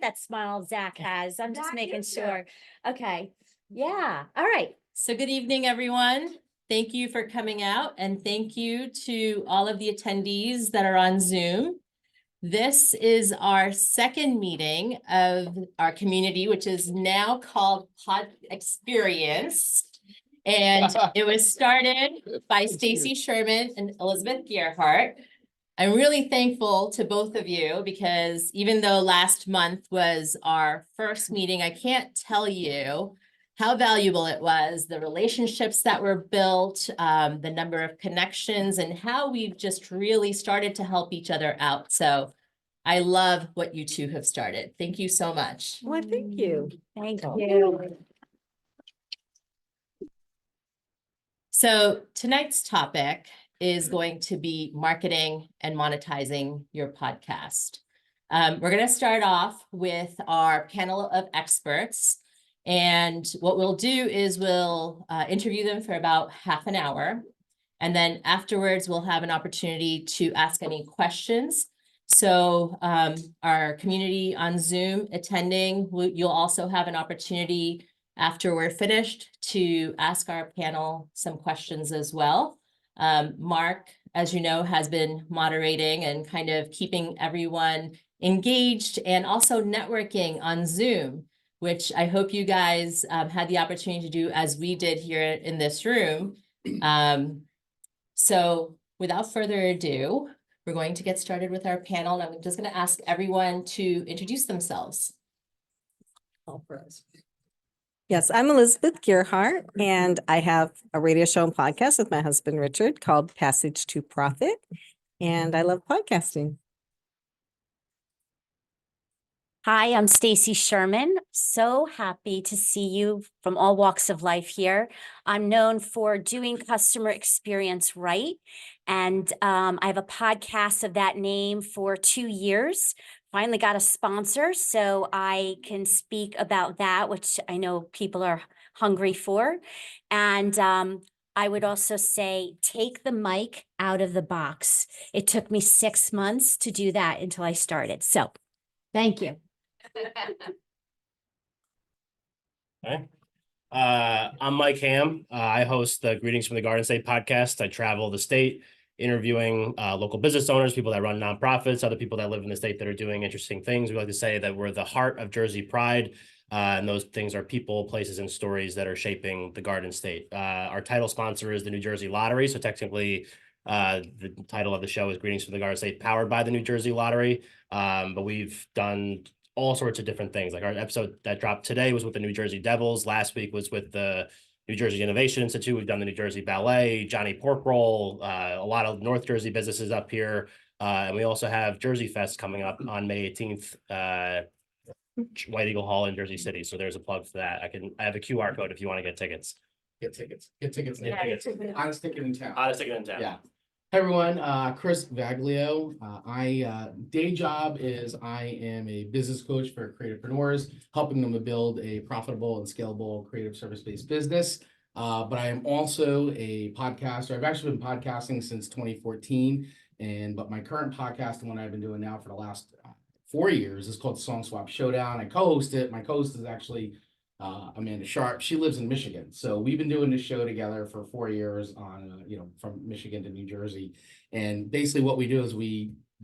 at that smile Zach has. I'm just Zach making is sure. Okay. Yeah. All right. So good evening, everyone. Thank you for coming out, and thank you to all of the attendees that are on Zoom. This is our second meeting of our community, which is now called Pod Experience. And it was started by Stacy Sherman and Elizabeth Gearhart. I'm really thankful to both of you because even though last month was our first meeting, I can't tell you how valuable it was, the relationships that were built, the number of connections, and how we've just really started to help each other out. So I love what you two have started. Thank you so much. Well, thank you. Thank you. So tonight's topic is going to be marketing and monetizing your podcast. We're going to start off with our panel of experts. And what we'll do is we'll interview them for about half an hour. And then afterwards, we'll have an opportunity to ask any questions. So our community on Zoom attending, you'll also have an opportunity after we're finished to ask our panel some questions as well. Mark, as you know, has been moderating and kind of keeping everyone engaged and also networking on Zoom, which I hope you guys had the opportunity to do as we did here in this room. So without further ado, we're going to get started with our panel. And I'm just going to ask everyone to introduce themselves. All for us. Yes, I'm Elizabeth Gearhart, and I have a radio show and podcast with my husband, Richard, called Passage to Profit, and I love podcasting. Hi, I'm Stacy Sherman. So happy to see you from all walks of life here. I'm known for doing customer experience right. And I have a podcast of that name for 2 years. Finally got a sponsor, so I can speak about that, which I know people are hungry for. And I would also say, take the mic out of the box. It took me 6 months to do that until I started. So thank you. Okay. I'm Mike Ham. I host the Greetings from the Garden State podcast. I travel the state interviewing local business owners, people that run nonprofits, other people that live in the state that are doing interesting things. We like to say that we're the heart of Jersey pride. And those things are people, places, and stories that are shaping the Garden State. Our title sponsor is the New Jersey Lottery. So technically, the title of the show is Greetings from the Garden State, powered by the New Jersey Lottery. But we've done all sorts of different things. Like our episode that dropped today was with the New Jersey Devils. Last week was with the New Jersey Innovation Institute. We've done the New Jersey Ballet, Johnny Pork Roll, a lot of North Jersey businesses up here. And we also have Jersey Fest coming up on May 18th, White Eagle Hall in Jersey City. So there's a plug for that. I have a QR code if you want to get tickets. Get tickets. Get tickets. Get tickets. Hottest ticket in town. Hottest ticket in town. Yeah. Hey everyone, Chris Vaglio. Day job is I am a business coach for creativepreneurs, helping them to build a profitable and scalable creative service-based business. But I am also a podcaster. I've actually been podcasting since 2014, but my current podcast, the one I've been doing now for the last 4 years, is called Song Swap Showdown. I co-host it. My co-host is actually Amanda Sharp. She lives in Michigan. So we've been doing this show together for 4 years on, from Michigan to New Jersey. And basically what we do is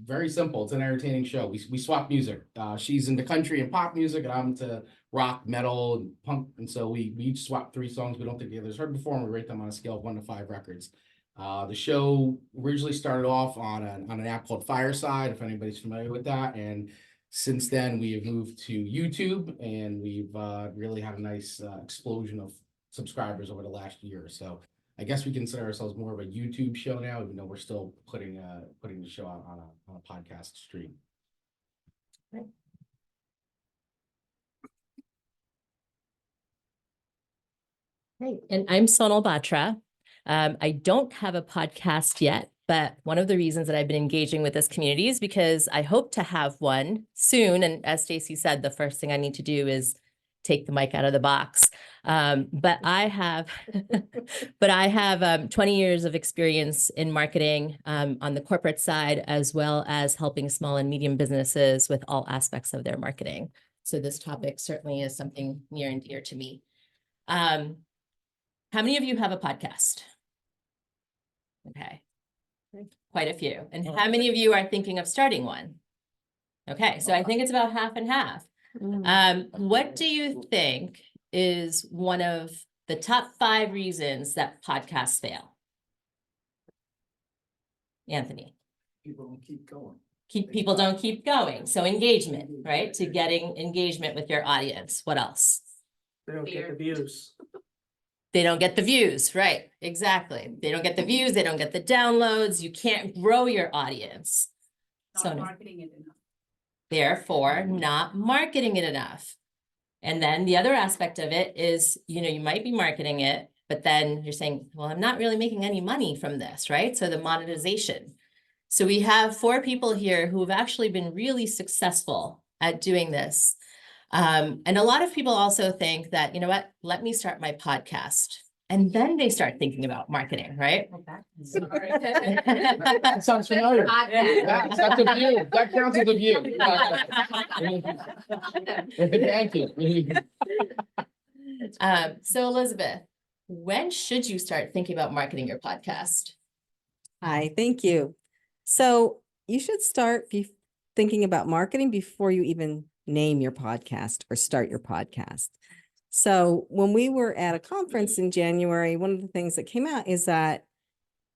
very simple. It's an entertaining show. We swap music. She's into country and pop music, and I'm into rock, metal, and punk. And so we each swap 3 songs we don't think the others heard before, and we rate them on a scale of 1 to 5 records. The show originally started off on an app called Fireside, if anybody's familiar with that. And since then, we have moved to YouTube, and we've really had a nice explosion of subscribers over the last year. So I guess we consider ourselves more of a YouTube show now, even though we're still putting the show out on a podcast stream. Great. And I'm Sonal Batra. I don't have a podcast yet, but one of the reasons that I've been engaging with this community is because I hope to have one soon. And as Stacy said, the first thing I need to do is take the mic out of the box. But I have, but I have 20 years of experience in marketing on the corporate side, as well as helping small and medium businesses with all aspects of their marketing. So this topic certainly is something near and dear to me. How many of you have a podcast? Okay, quite a few. And how many of you are thinking of starting one? Okay, so I think it's about half and half. What do you think is one of the top 5 reasons that podcasts fail? Anthony? People don't keep going. People don't keep going. So engagement, right? To getting engagement with your audience. What else? They don't get the views. They don't get the views, right? Exactly. They don't get the views, they don't get the downloads. You can't grow your audience. So Marketing it enough. therefore, not marketing it enough. And then the other aspect of it is, you might be marketing it, but then you're saying, well, I'm not really making any money from this, right? So the monetization. So we have 4 people here who have actually been really successful at doing this. And a lot of people also think that, you know what, let me start my podcast. And then they start thinking about marketing, right? That sounds familiar. That's a view. That counts as a view. Thank you. So Elizabeth, when should you start thinking about marketing your podcast? Hi, thank you. So you should start thinking about marketing before you even name your podcast or start your podcast. So when we were at a conference in January, one of the things that came out is that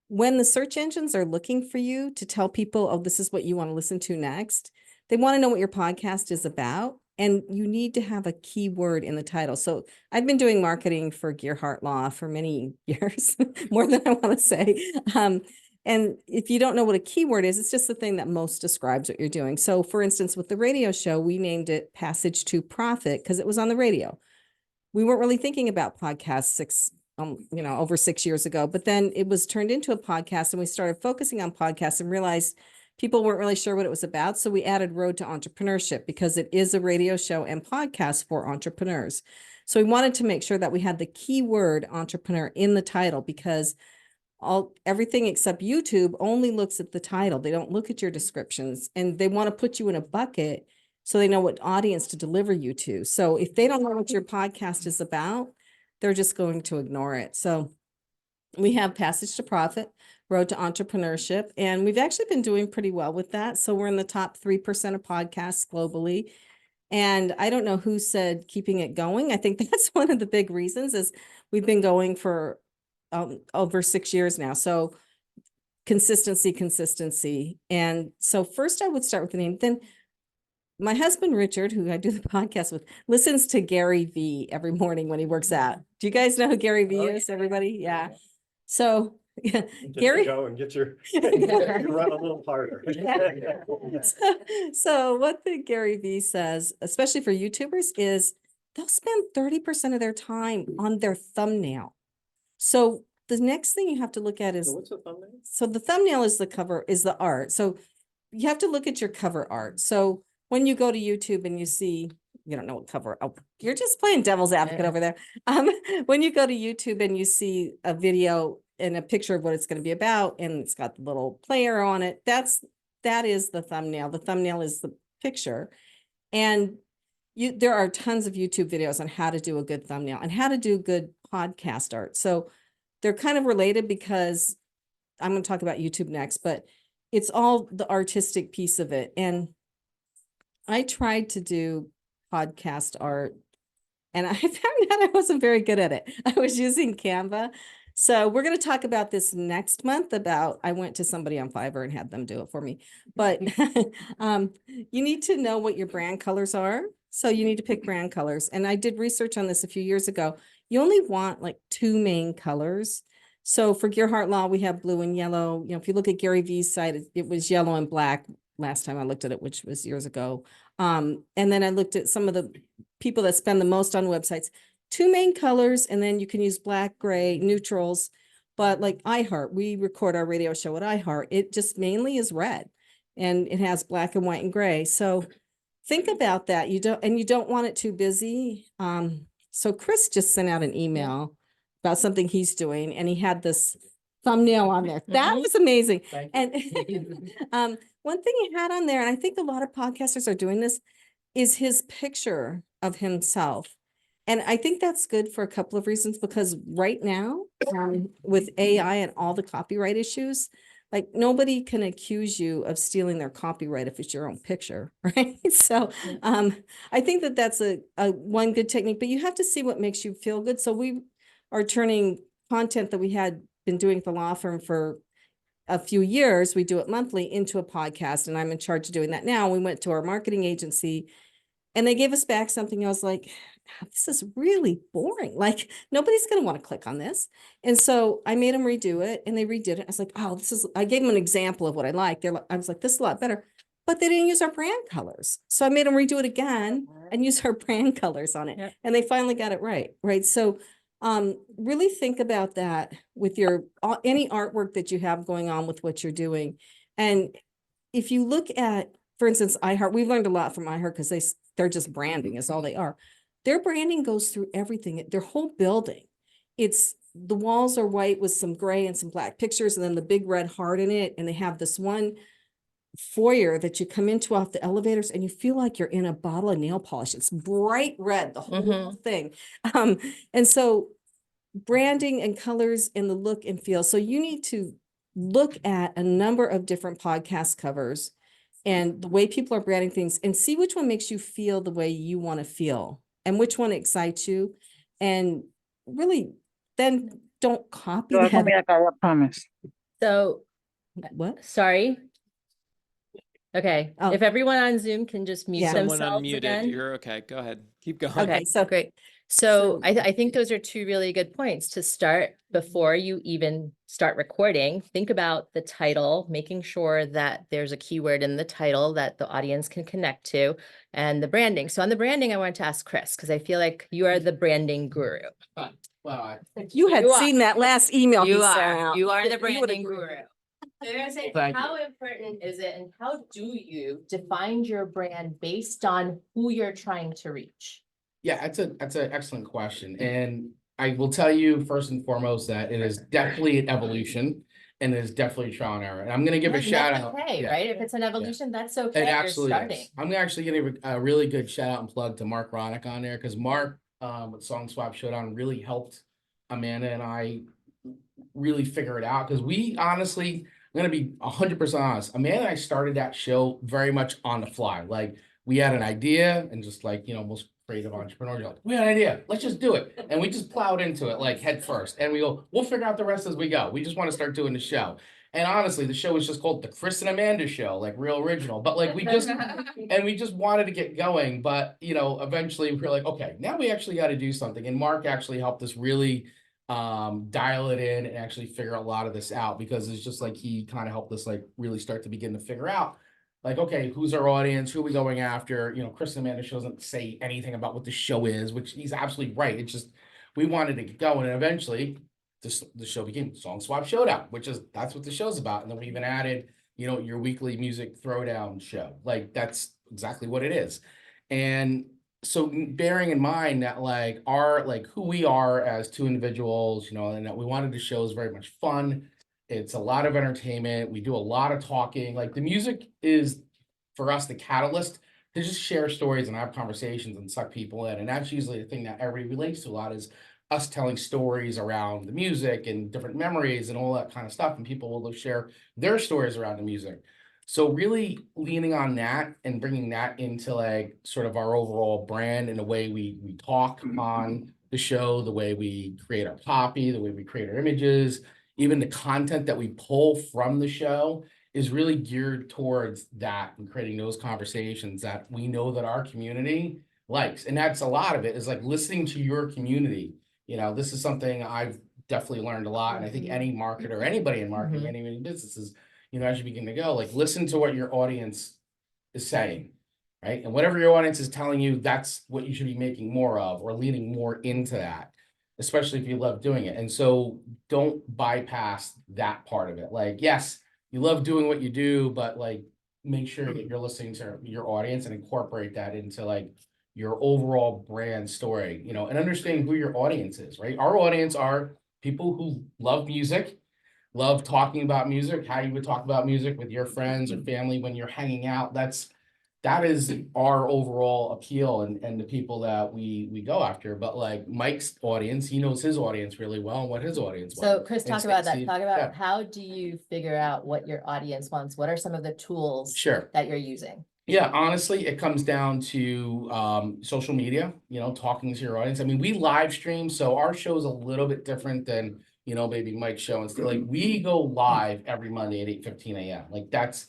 when the search engines are looking for you to tell people, oh, this is what you want to listen to next, they want to know what your podcast is about. And you need to have a keyword in the title. So I've been doing marketing for Gearhart Law for many years, more than I want to say. And if you don't know what a keyword is, it's just the thing that most describes what you're doing. So for instance, with the radio show, we named it Passage to Profit because it was on the radio. We weren't really thinking about podcasts over 6 years ago, but then it was turned into a podcast and we started focusing on podcasts and realized people weren't really sure what it was about. So we added Road to Entrepreneurship because it is a radio show and podcast for entrepreneurs. So we wanted to make sure that we had the keyword entrepreneur in the title because everything except YouTube only looks at the title. They don't look at your descriptions and they want to put you in a bucket so they know what audience to deliver you to. So if they don't know what your podcast is about, they're just going to ignore it. So we have Passage to Profit, Road to Entrepreneurship, and we've actually been doing pretty well with that. So we're in the top 3% of podcasts globally. And I don't know who said keeping it going. I think that's one of the big reasons is we've been going for over 6 years now. So consistency. And so first I would start with the name. Then my husband, Richard, who I do the podcast with, listens to Gary V every morning when he works out. Do you guys know who Gary V is, everybody? Yeah. So Gary. Go and get your run a little harder. So what the Gary V says, especially for YouTubers, is they'll spend 30% of their time on their thumbnail. So the next thing you have to look at is, So what's the thumbnail? so the thumbnail is the cover, is the art. So you have to look at your cover art. So when you go to YouTube and you see, you don't know what cover, oh, you're just playing devil's advocate over there. When you go to YouTube and you see a video and a picture of what it's going to be about, and it's got the little player on it, that is the thumbnail. The thumbnail is the picture. And there are tons of YouTube videos on how to do a good thumbnail and how to do good podcast art. So they're kind of related because I'm going to talk about YouTube next, but it's all the artistic piece of it. And I tried to do podcast art and I found out I wasn't very good at it. I was using Canva. So we're going to talk about this next month I went to somebody on Fiverr and had them do it for me. But you need to know what your brand colors are. So you need to pick brand colors. And I did research on this a few years ago. You only want like 2 main colors. So for Gearhart Law, we have blue and yellow. If you look at Gary V's site, it was yellow and black last time I looked at it, which was years ago. And then I looked at some of the people that spend the most on websites. 2 main colors, and then you can use black, gray, neutrals. But like iHeart, we record our radio show at iHeart. It just mainly is red, and it has black and white and gray. So think about that. You don't want it too busy. So Chris just sent out an email about something he's doing, and he had this thumbnail on there. That Mhm. was amazing. Thank And one thing he had on there, and I think a lot of podcasters are doing this, is his picture of himself. And I think that's good for a couple of reasons, because right now, with AI and all the copyright issues, like nobody can accuse you of stealing their copyright if it's your own picture, right? So I think that that's a one good technique, but you have to see what makes you feel good. So we are turning content that we had been doing at the law firm for a few years, we do it monthly, into a podcast, and I'm in charge of doing that now. We went to our marketing agency and they gave us back something. I was like, this is really boring. Like, nobody's going to want to click on this. And so I made them redo it, and they redid it. I was like, oh, I gave them an example of what I like. I was like, this is a lot better, but they didn't use our brand colors. So I made them redo it again and use our brand colors on it. Yep. And they finally got it right. Right. So really think about that with your, any artwork that you have going on with what you're doing. And if you look at, for instance, iHeart, we've learned a lot from iHeart because they're just branding is all they are. Their branding goes through everything, their whole building. It's the walls are white with some gray and some black pictures, and then the big red heart in it. And they have this one foyer that you come into off the elevators, and you feel like you're in a bottle of nail polish. It's bright red, the whole thing. And so branding and colors and the look and feel. So you need to look at a number of different podcast covers and the way people are branding things, and see which one makes you feel the way you want to feel and which one excites you. And really then don't copy that. Promise. So, What? sorry. Okay, Oh. if everyone on Zoom can just mute Yeah. Someone themselves unmuted. again. You're okay. Go ahead. Keep going. Okay, so- great. So I think those are two really good points to start before you even start recording. Think about the title, making sure that there's a keyword in the title that the audience can connect to, and the branding. So on the branding, I wanted to ask Chris, because I feel like you are the branding guru. Well, You had You are. seen that last email he You sent are, out. you are the You would branding agree. guru. So I'm gonna say, Thank you. how important is it, and how do you define your brand based on who you're trying to reach? yeah, that's an excellent question. And I will tell you first and foremost that it is definitely an evolution, and it is definitely trial and error. And I'm gonna give a Yeah, and shout that's out. okay, Yeah. right? If it's an evolution, that's okay. It You're absolutely starting. is. I'm actually gonna give a really good shout out and plug to Mark Ronick on there, because Mark with Song Swap Showdown really helped Amanda and I really figure it out. Because we honestly, I'm gonna be 100% honest. Amanda and I started that show very much on the fly. Like, we had an idea, and just like, most creative entrepreneurs, like, we had an idea, let's just do it. And we just plowed into it like head first. And we go, we'll figure out the rest as we go. We just want to start doing the show. And honestly, the show was just called the Chris and Amanda Show, like real original. But like we just wanted to get going. But eventually we were like, okay, now we actually got to do something. And Mark actually helped us really dial it in and actually figure a lot of this out, because it's just like he kind of helped us like really start to begin to figure out, like, okay, who's our audience? Who are we going after? Chris and Amanda Show doesn't say anything about what the show is, which he's absolutely right. It's just, we wanted to get going, and eventually the show became Song Swap Showdown, that's what the show's about. And then we even added, your weekly music throwdown show. Like, that's exactly what it is. And so bearing in mind that like who we are as two individuals, and that we wanted the show is very much fun. It's a lot of entertainment. We do a lot of talking. Like, the music is, for us, the catalyst to just share stories and have conversations and suck people in. And that's usually the thing that everybody relates to a lot, is us telling stories around the music and different memories and all that kind of stuff. And people will share their stories around the music. So really leaning on that and bringing that into like sort of our overall brand, and the way we talk on the show, the way we create our copy, the way we create our images, even the content that we pull from the show is really geared towards that, and creating those conversations that we know that our community likes. And that's a lot of it, is like listening to your community. This is something I've definitely learned a lot. And I think any marketer, anybody in marketing, any businesses, as you begin to go, like, listen to what your audience is saying, right? And whatever your audience is telling you, that's what you should be making more of, or leaning more into that, especially if you love doing it. And so don't bypass that part of it. Like, yes, you love doing what you do, but like, make sure that you're listening to your audience and incorporate that into like your overall brand story, you know, and understanding who your audience is, right? Our audience are people who love music, love talking about music, how you would talk about music with your friends or family when you're hanging out. That is our overall appeal and the people that we go after. But like Mike's audience, he knows his audience really well and what his audience So wants. Chris, And talk about that. Stacy- Talk about yeah. how do you figure out what your audience wants? What are some of the tools Sure. that you're using? Yeah, honestly, it comes down to social media, you know, talking to your audience. I mean, we live stream, so our show is a little bit different than, you know, maybe Mike's show and stuff. Like we go live every Monday at 8:15 a.m. Like that's,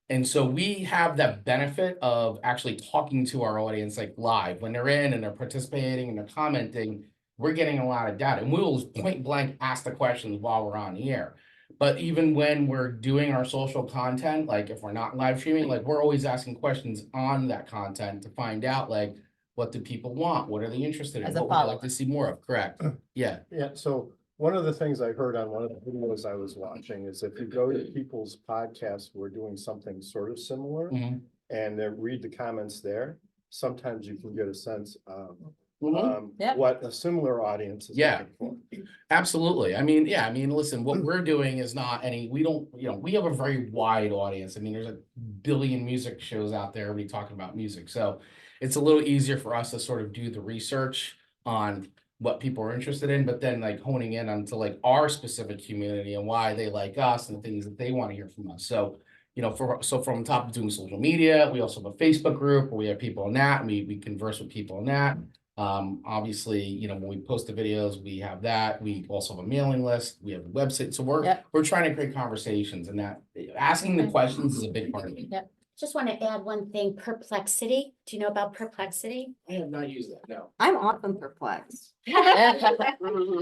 and so we have that benefit of actually talking to our audience like live when they're in and they're participating and they're commenting. We're getting a lot of data, and we will point blank ask the questions while we're on the air. But even when we're doing our social content, like if we're not live streaming, like we're always asking questions on that content to find out like what do people want? What are they interested in? As a What would you like follower. to see more of? Correct. Yeah. Yeah, so one of the things I heard on one of the videos I was watching is if you go to people's podcasts who are doing something sort of similar Mhm. and then read the comments there, sometimes you can get a sense of Yep. what a similar audience is Yeah. looking for. Absolutely. I mean, yeah, I mean, listen, what we're doing is not any, we don't, you know, we have a very wide audience. I mean, there's a billion music shows out there, everybody talking about music. So it's a little easier for us to sort of do the research on what people are interested in, but then like honing in onto like our specific community and why they like us and the things that they want to hear from us. So, you know, so from top of doing social media, we also have a Facebook group where we have people in that, and we converse with people in that. Obviously, you know, when we post the videos, we have that. We also have a mailing list. We have a website. So Yep. we're trying to create conversations, and that asking the Okay. questions is a big part of it. Yep. Just want to add one thing, perplexity. Do you know about perplexity? I have not used that, no. I'm often perplexed.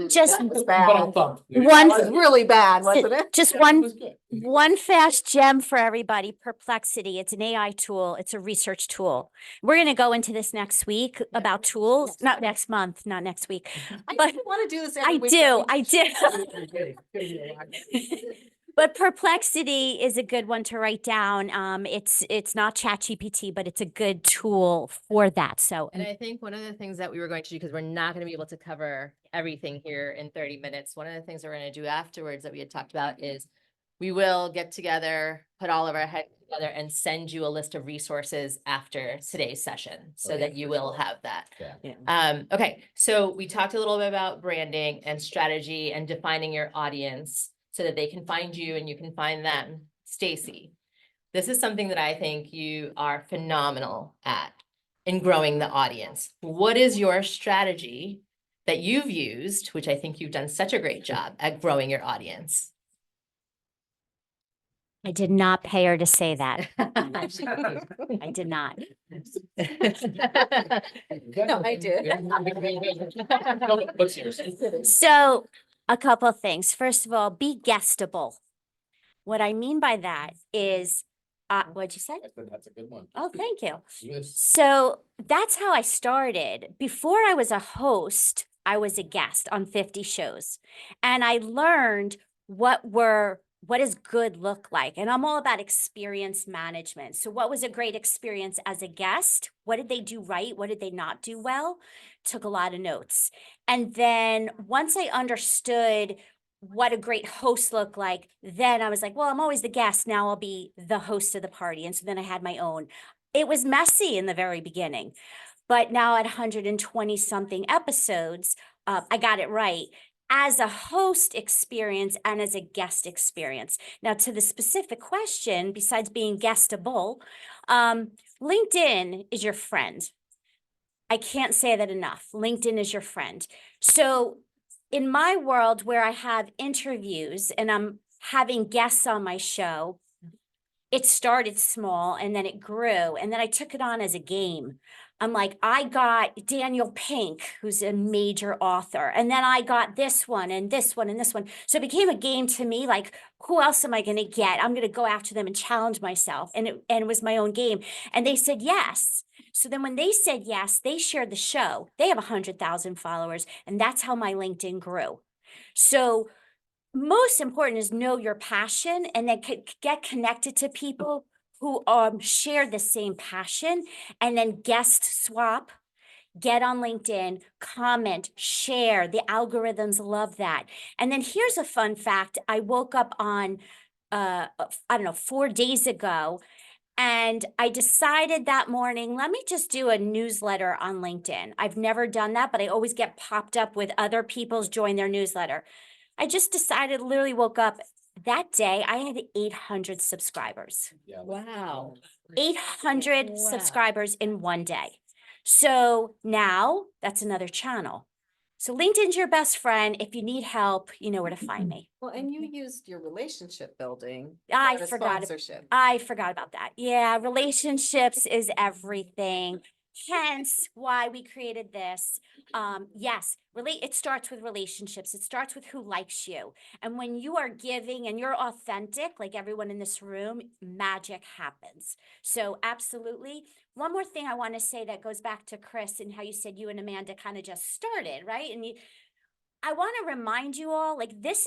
Just But I'm thumped. one, really bad, just one fast gem for everybody, Perplexity. It's an AI tool. It's a research tool. We're going to go into this next week about tools, not next month, not next week. But want to do this I do. But Perplexity is a good one to write down. It's not ChatGPT, but it's a good tool for that. So And I think one of the things that we were going to do, because we're not going to be able to cover everything here in 30 minutes, one of the things we're going to do afterwards that we had talked about is we will get together, put all of our heads together and send you a list of resources after today's session so that you will have that. Okay, so we talked a little bit about branding and strategy and defining your audience so that they can find you and you can find them. Stacy, this is something that I think you are phenomenal at in growing the audience. What is your strategy that you've used, which I think you've done such a great job at growing your audience? I did not pay her to say that. I did not. No, I did. What's yours? So a couple of things. First of all, be guestable. What I mean by that is, what'd you say? That's a good one. Oh, thank you. Yes. So that's how I started. Before I was a host, I was a guest on 50 shows. And I learned what does good look like? And I'm all about experience management. So what was a great experience as a guest? What did they do right? What did they not do well? Took a lot of notes. And then once I understood what a great host looked like, then I was like, well, I'm always the guest. Now I'll be the host of the party. And so then I had my own. It was messy in the very beginning, but now at 120 something episodes, I got it right as a host experience and as a guest experience. Now to the specific question, besides being guestable, LinkedIn is your friend. I can't say that enough. LinkedIn is your friend. So in my world where I have interviews and I'm having guests on my show, it started small and then it grew and then I took it on as a game. I'm like, I got Daniel Pink, who's a major author, and then I got this one and this one and this one. So it became a game to me, like, who else am I going to get? I'm going to go after them and challenge myself. And it was my own game. And they said yes. So then when they said yes, they shared the show. They have 100,000 followers. And that's how my LinkedIn grew. So most important is know your passion and then get connected to people who share the same passion and then guest swap get on LinkedIn, comment, share. The algorithms love that. And then here's a fun fact. I woke up on, I don't know, 4 days ago, and I decided that morning, let me just do a newsletter on LinkedIn. I've never done that, but I always get popped up with other people's join their newsletter. I just decided, literally woke up that day, I had 800 subscribers. Yeah. Wow. 800 Wow. subscribers in one day. So now that's another channel. So LinkedIn's your best friend. If you need help, you know where to find me. Well, and you used your relationship building. I for a forgot. Sponsorship. I forgot about that. Yeah, relationships is everything. Hence why we created this. Yes, it starts with relationships. It starts with who likes you. And when you are giving and you're authentic, like everyone in this room, magic happens. So absolutely. One more thing I want to say that goes back to Chris and how you said you and Amanda kind of just started, right? And I want to remind you all, like this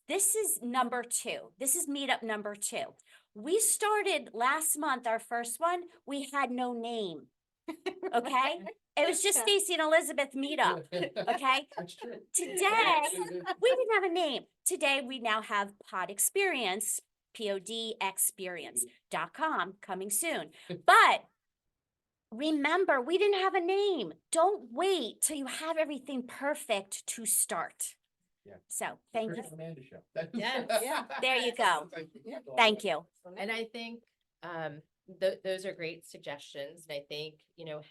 is number 2. This is meetup number 2. We started last month, our first one. We had no name. Okay. It was just Stacy and Elizabeth meetup. Okay. That's true. Today, we didn't have a name. Today, we now have Pod Experience, podexperience.com, coming soon. But remember, we didn't have a name. Don't wait till you have everything perfect to start. Yeah. So thank you. Chris and Amanda show. Yes. Yeah. There you go. Yeah. Thank you. And I think those are great suggestions. And I think,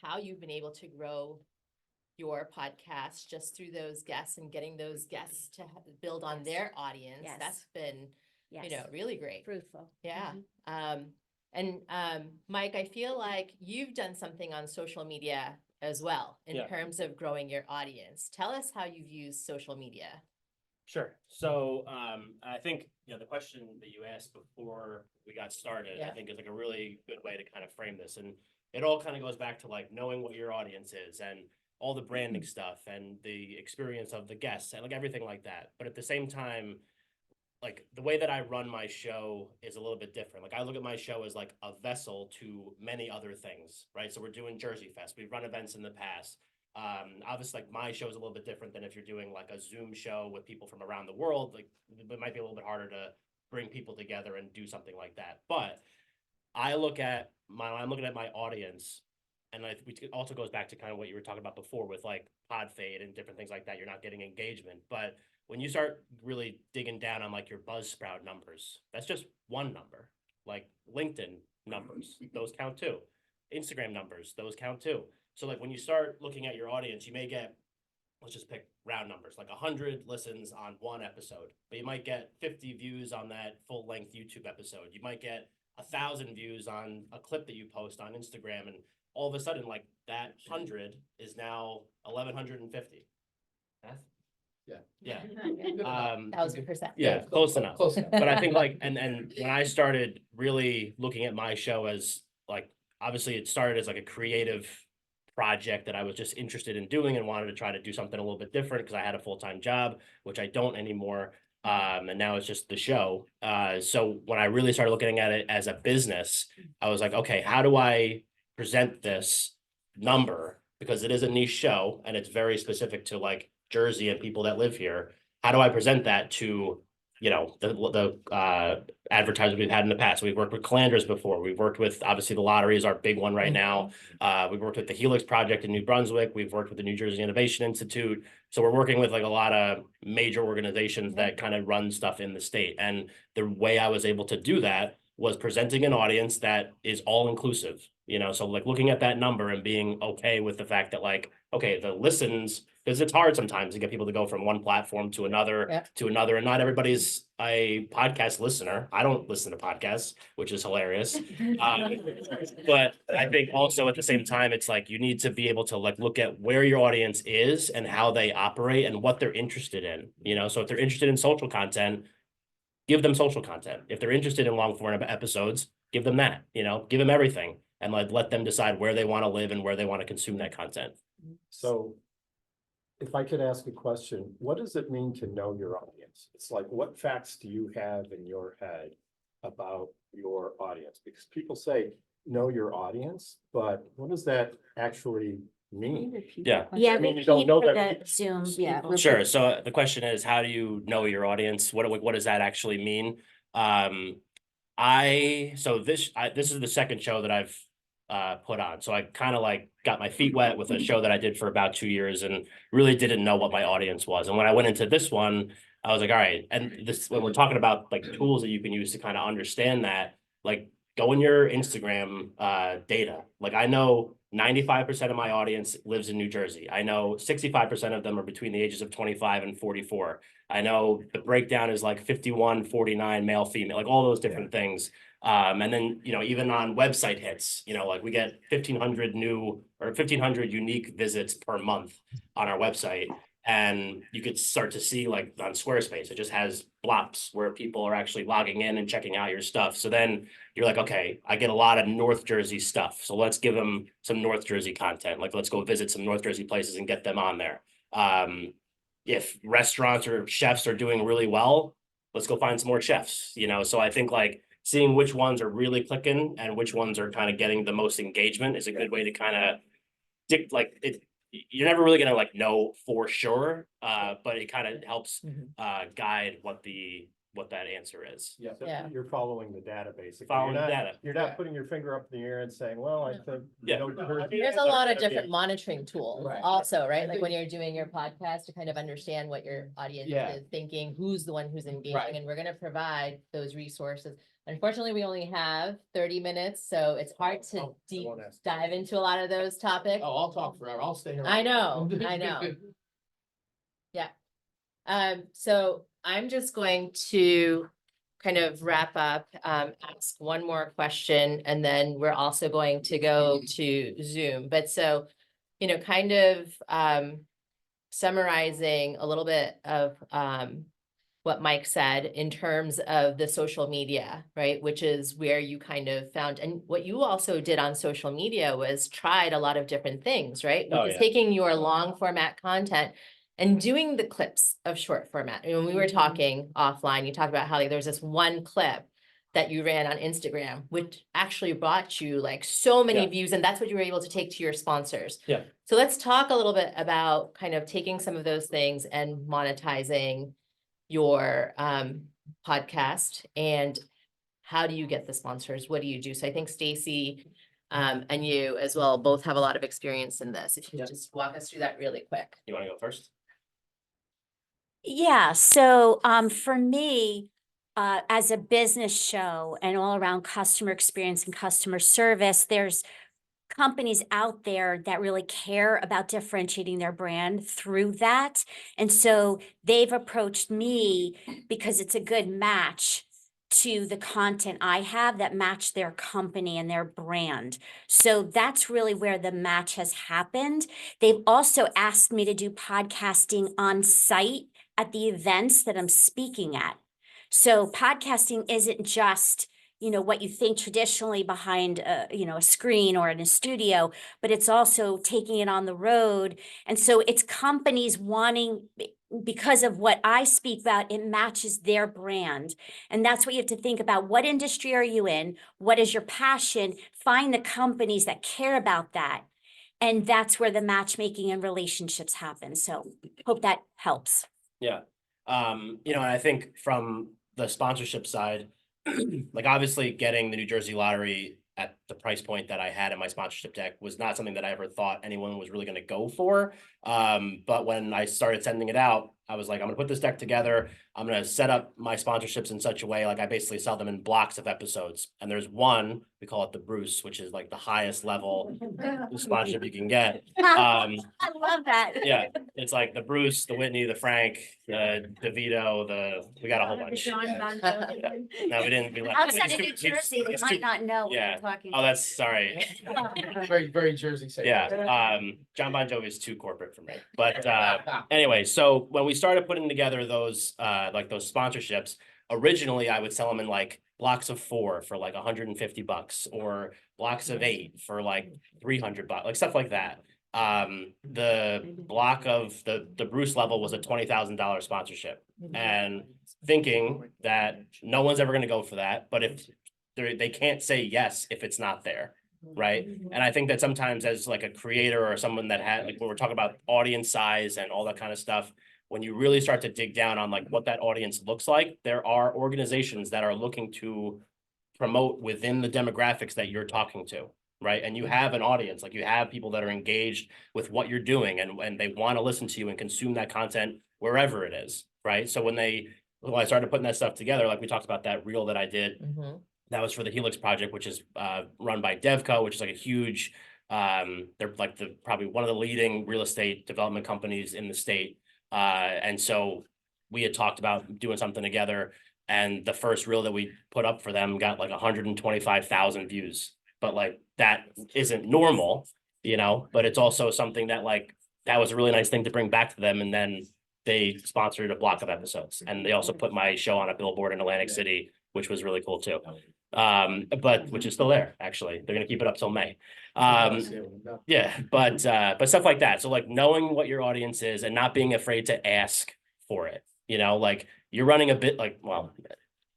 how you've been able to grow your podcast just through those guests and getting those guests to build on their audience. Yes. That's been, Yes. really great. Fruitful. Yeah. And Mike, I feel like you've done something on social media as well in Yeah. terms of growing your audience. Tell us how you've used social media. Sure. So I think the question that you asked before we got started, Yeah. I think is like a really good way to kind of frame this. And it all kind of goes back to like knowing what your audience is and all the branding stuff and the experience of the guests and like everything like that. But at the same time, like the way that I run my show is a little bit different. Like I look at my show as like a vessel to many other things, right? So we're doing Jersey Fest. We've run events in the past. Obviously, like my show is a little bit different than if you're doing like a Zoom show with people from around the world. Like it might be a little bit harder to bring people together and do something like that. But I'm looking at my audience, and which also goes back to kind of what you were talking about before with like pod fade and different things like that. You're not getting engagement, but when you start really digging down on like your Buzzsprout numbers, that's just one number. Like LinkedIn numbers, those count too. Instagram numbers, those count too. So like when you start looking at your audience, you may get, let's just pick round numbers, like 100 listens on one episode, but you might get 50 views on that full length YouTube episode. You might get 1,000 views on a clip that you post on Instagram, and all of a sudden, like that 100 is now 1,150. Yeah. Yeah. 1,000%. Yeah, close enough. Close enough. But I think like, and when I started really looking at my show as like, obviously it started as like a creative project that I was just interested in doing and wanted to try to do something a little bit different because I had a full-time job, which I don't anymore. And now it's just the show. So when I really started looking at it as a business, I was like, okay, how do I present this number? Because it is a niche show and it's very specific to like Jersey and people that live here. How do I present that to, the advertisers we've had in the past? We've worked with Calanders before. We've worked with, obviously the lottery is our big one right now. We've worked with the Helix Project in New Brunswick. We've worked with the New Jersey Innovation Institute. So we're working with like a lot of major organizations that kind of run stuff in the state. And the way I was able to do that was presenting an audience that is all inclusive, so like looking at that number and being okay with the fact that like, okay, the listens, because it's hard sometimes to get people to go from one platform to another, and not everybody's a podcast listener. I don't listen to podcasts, which is hilarious. But I think also at the same time, it's like you need to be able to like look at where your audience is and how they operate and what they're interested in, so if they're interested in social content, give them social content. If they're interested in long form episodes, give them that, give them everything and like let them decide where they want to live and where they want to consume that content. So if I could ask a question, what does it mean to know your audience? It's like, what facts do you have in your head about your audience? Because people say, know your audience, but what does that actually Yeah. Yeah, I mean, you repeat don't know for that- the Zoom, yeah. Sure. So the question is, how do you know your audience? What does that actually mean? This is the second show that I've put on. So I kind of like got my feet wet with a show that I did for about 2 years and really didn't know what my audience was. And when I went into this one, I was like, all right. And this, when we're talking about like tools that you can use to kind of understand that, like go in your Instagram data. Like I know 95% of my audience lives in New Jersey. I know 65% of them are between the ages of 25 and 44. I know the breakdown is like 51, 49, male, female, like all those different things. And then, even on website hits, like we get 1,500 new or 1,500 unique visits per month on our website. And you could start to see like on Squarespace, it just has blops where people are actually logging in and checking out your stuff. So then you're like, okay, I get a lot of North Jersey stuff. So let's give them some North Jersey content. Like, let's go visit some North Jersey places and get them on there. If restaurants or chefs are doing really well, let's go find some more chefs, So I think like seeing which ones are really clicking and which ones are kind of getting the most engagement is a good way to kind of you're never really gonna like know for sure, but it kind of helps guide what that answer is. Yeah, Yeah. you're following the data basically. Following You're the not- data. You're not putting your finger up in the air and saying, well, I think. Yeah. There's a lot of different monitoring tools Right. also, right? Like when you're doing your podcast to kind of understand what your audience Yeah. is thinking, who's the one who's engaging, Right. and we're gonna provide those resources. Unfortunately, we only have 30 minutes, so it's hard to Oh, I deep won't ask. dive into a lot of those topics. Oh, I'll talk forever. I'll stay here. I know. Yeah. So I'm just going to kind of wrap up, ask one more question, and then we're also going to go to Zoom. But so, kind of summarizing a little bit of what Mike said in terms of the social media, right? Which is where you kind of found, and what you also did on social media was tried a lot of different things, right? Oh, Which is yeah. taking your long format content and doing the clips of short format. And when we were talking offline, you talked about how like, there was this one clip that you ran on Instagram, which actually brought you like so many Yeah. views, and that's what you were able to take to your sponsors. Yeah. So let's talk a little bit about kind of taking some of those things and monetizing your podcast, and how do you get the sponsors? What do you do? So I think Stacy and you as well both have a lot of experience in this. If you could just walk us through that really quick. You want to go first? Yeah, so for me, as a business show and all around customer experience and customer service, there's companies out there that really care about differentiating their brand through that. And so they've approached me because it's a good match to the content I have that match their company and their brand. So that's really where the match has happened. They've also asked me to do podcasting on site at the events that I'm speaking at. So podcasting isn't just what you think traditionally behind a screen or in a studio, but it's also taking it on the road. And so it's companies wanting, because of what I speak about, it matches their brand. And that's what you have to think about. What industry are you in? What is your passion? Find the companies that care about that. And that's where the matchmaking and relationships happen. So hope that helps. Yeah. And I think from the sponsorship side, like obviously getting the New Jersey lottery at the price point that I had in my sponsorship deck was not something that I ever thought anyone was really going to go for. But when I started sending it out, I was like, I'm gonna put this deck together. I'm gonna set up my sponsorships in such a way, like I basically sell them in blocks of episodes. And there's one, we call it the Bruce, which is like the highest level sponsorship you can get. I love that. Yeah, it's like the Bruce, the Whitney, the Frank, the DeVito, we got a whole bunch. John Bon Jovi. No, we didn't. Outside of New Jersey, they might not know what yeah. you're talking Oh, about. that's sorry. Very, very Jersey. Safe. Yeah, John Bon Jovi is too corporate for me. But anyway, so when we started putting together those like those sponsorships, originally I would sell them in like blocks of 4 for like $150 or blocks of 8 for like $300, like stuff like that. The block of the Bruce level was a $20,000 sponsorship, and thinking that no one's ever going to go for that, but if they can't say yes if it's not there. right? And I think that sometimes as like a creator or someone that had, like when we're talking about audience size and all that kind of stuff, when you really start to dig down on like what that audience looks like, there are organizations that are looking to promote within the demographics that you're talking to, right? And you have an audience, like you have people that are engaged with what you're doing and they want to listen to you and consume that content wherever it is, right? So when I started putting that stuff together, like we talked about that reel that I did, that was for the Helix project, which is run by Devco, which is like a huge, they're like probably one of the leading real estate development companies in the state. And so we had talked about doing something together, and the first reel that we put up for them got like 125,000 views. But like that isn't normal, but it's also something that like that was a really nice thing to bring back to them. And then they sponsored a block of episodes, and they also put my show on a billboard in Atlantic City, which was really cool too. But which is still there, actually. They're gonna keep it up till May. Yeah, but stuff like that. So like knowing what your audience is and not being afraid to ask for it, like you're running a bit like, well,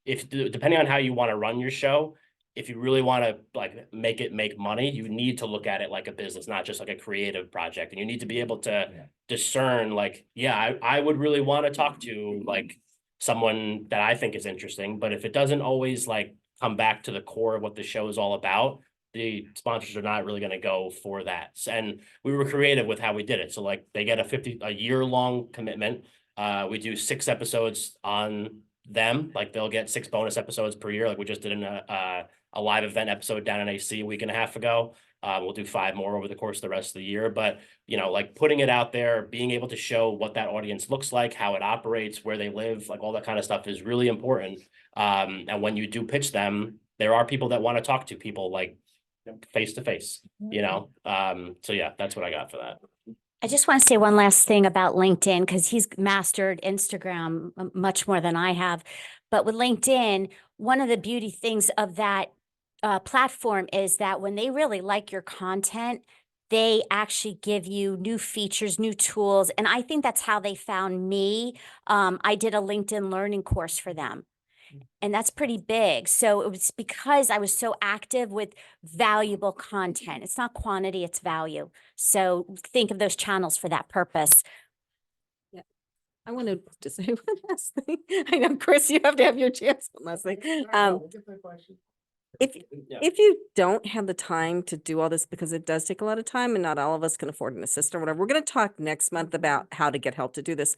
if depending on how you want to run your show, if you really want to like make money, you need to look at it like a business, not just like a creative project. And you need to be able to discern like, yeah, I would really want to talk to like someone that I think is interesting, but if it doesn't always like come back to the core of what the show is all about, the sponsors are not really going to go for that. And we were creative with how we did it. So like they get a year-long commitment. We do 6 episodes on them. Like they'll get 6 bonus episodes per year. Like we just did a live event episode down in AC a week and a half ago. We'll do 5 more over the course of the rest of the year. But, like putting it out there, being able to show what that audience looks like, how it operates, where they live, like all that kind of stuff is really important. And when you do pitch them, there are people that want to talk to people like face to face, So yeah, that's what I got for that. I just want to say one last thing about LinkedIn, because he's mastered Instagram much more than I have. But with LinkedIn, one of the beauty things of that platform is that when they really like your content, they actually give you new features, new tools. And I think that's how they found me. I did a LinkedIn learning course for them. And that's pretty big. So it was because I was so active with valuable content. It's not quantity, it's value. So think of those channels for that purpose. I wanted to say one last thing. I know, Chris, you have to have your chance. One last thing. If you don't have the time to do all this, because it does take a lot of time and not all of us can afford an assistant or whatever, we're going to talk next month about how to get help to do this.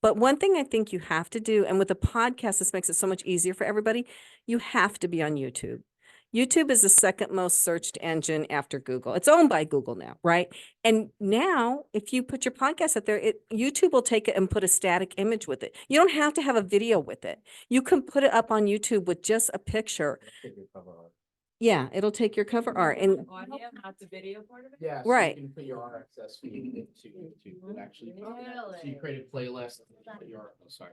But one thing I think you have to do, and with a podcast, this makes it so much easier for everybody, you have to be on YouTube. YouTube is the second most searched engine after Google. It's owned by Google now, right? And now if you put your podcast out there, YouTube will take it and put a static image with it. You don't have to have a video with it. You can put it up on YouTube with just a picture. Yeah, it'll take your cover art and Audio, not the video part of it? Yeah. Right. You can put your RSS feed into YouTube, actually. So you create a playlist. Sorry.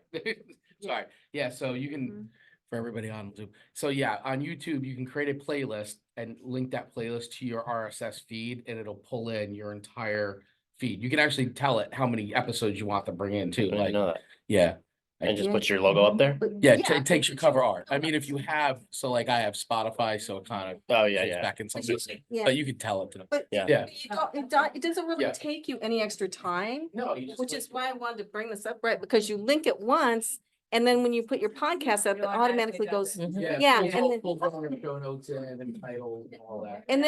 Sorry. Yeah, so you can, for everybody on Zoom. So yeah, on YouTube, you can create a playlist and link that playlist to your RSS feed, and it'll pull in your entire feed. You can actually tell it how many episodes you want to bring in too. I didn't Like, know that. yeah. And just put your logo up there. Yeah, it takes your cover art. I mean, if you have, so like I have Spotify, so it kind of Oh, yeah, goes yeah. back in some, Yeah. but you can tell it to them. But Yeah. Yeah. it doesn't really Yeah. take you any extra time, No, you just. which is why I wanted to bring this up, right? Because you link it once, and then when you put your podcast up, it automatically goes. Yeah, and then- Pull all your show notes in and title and all that. And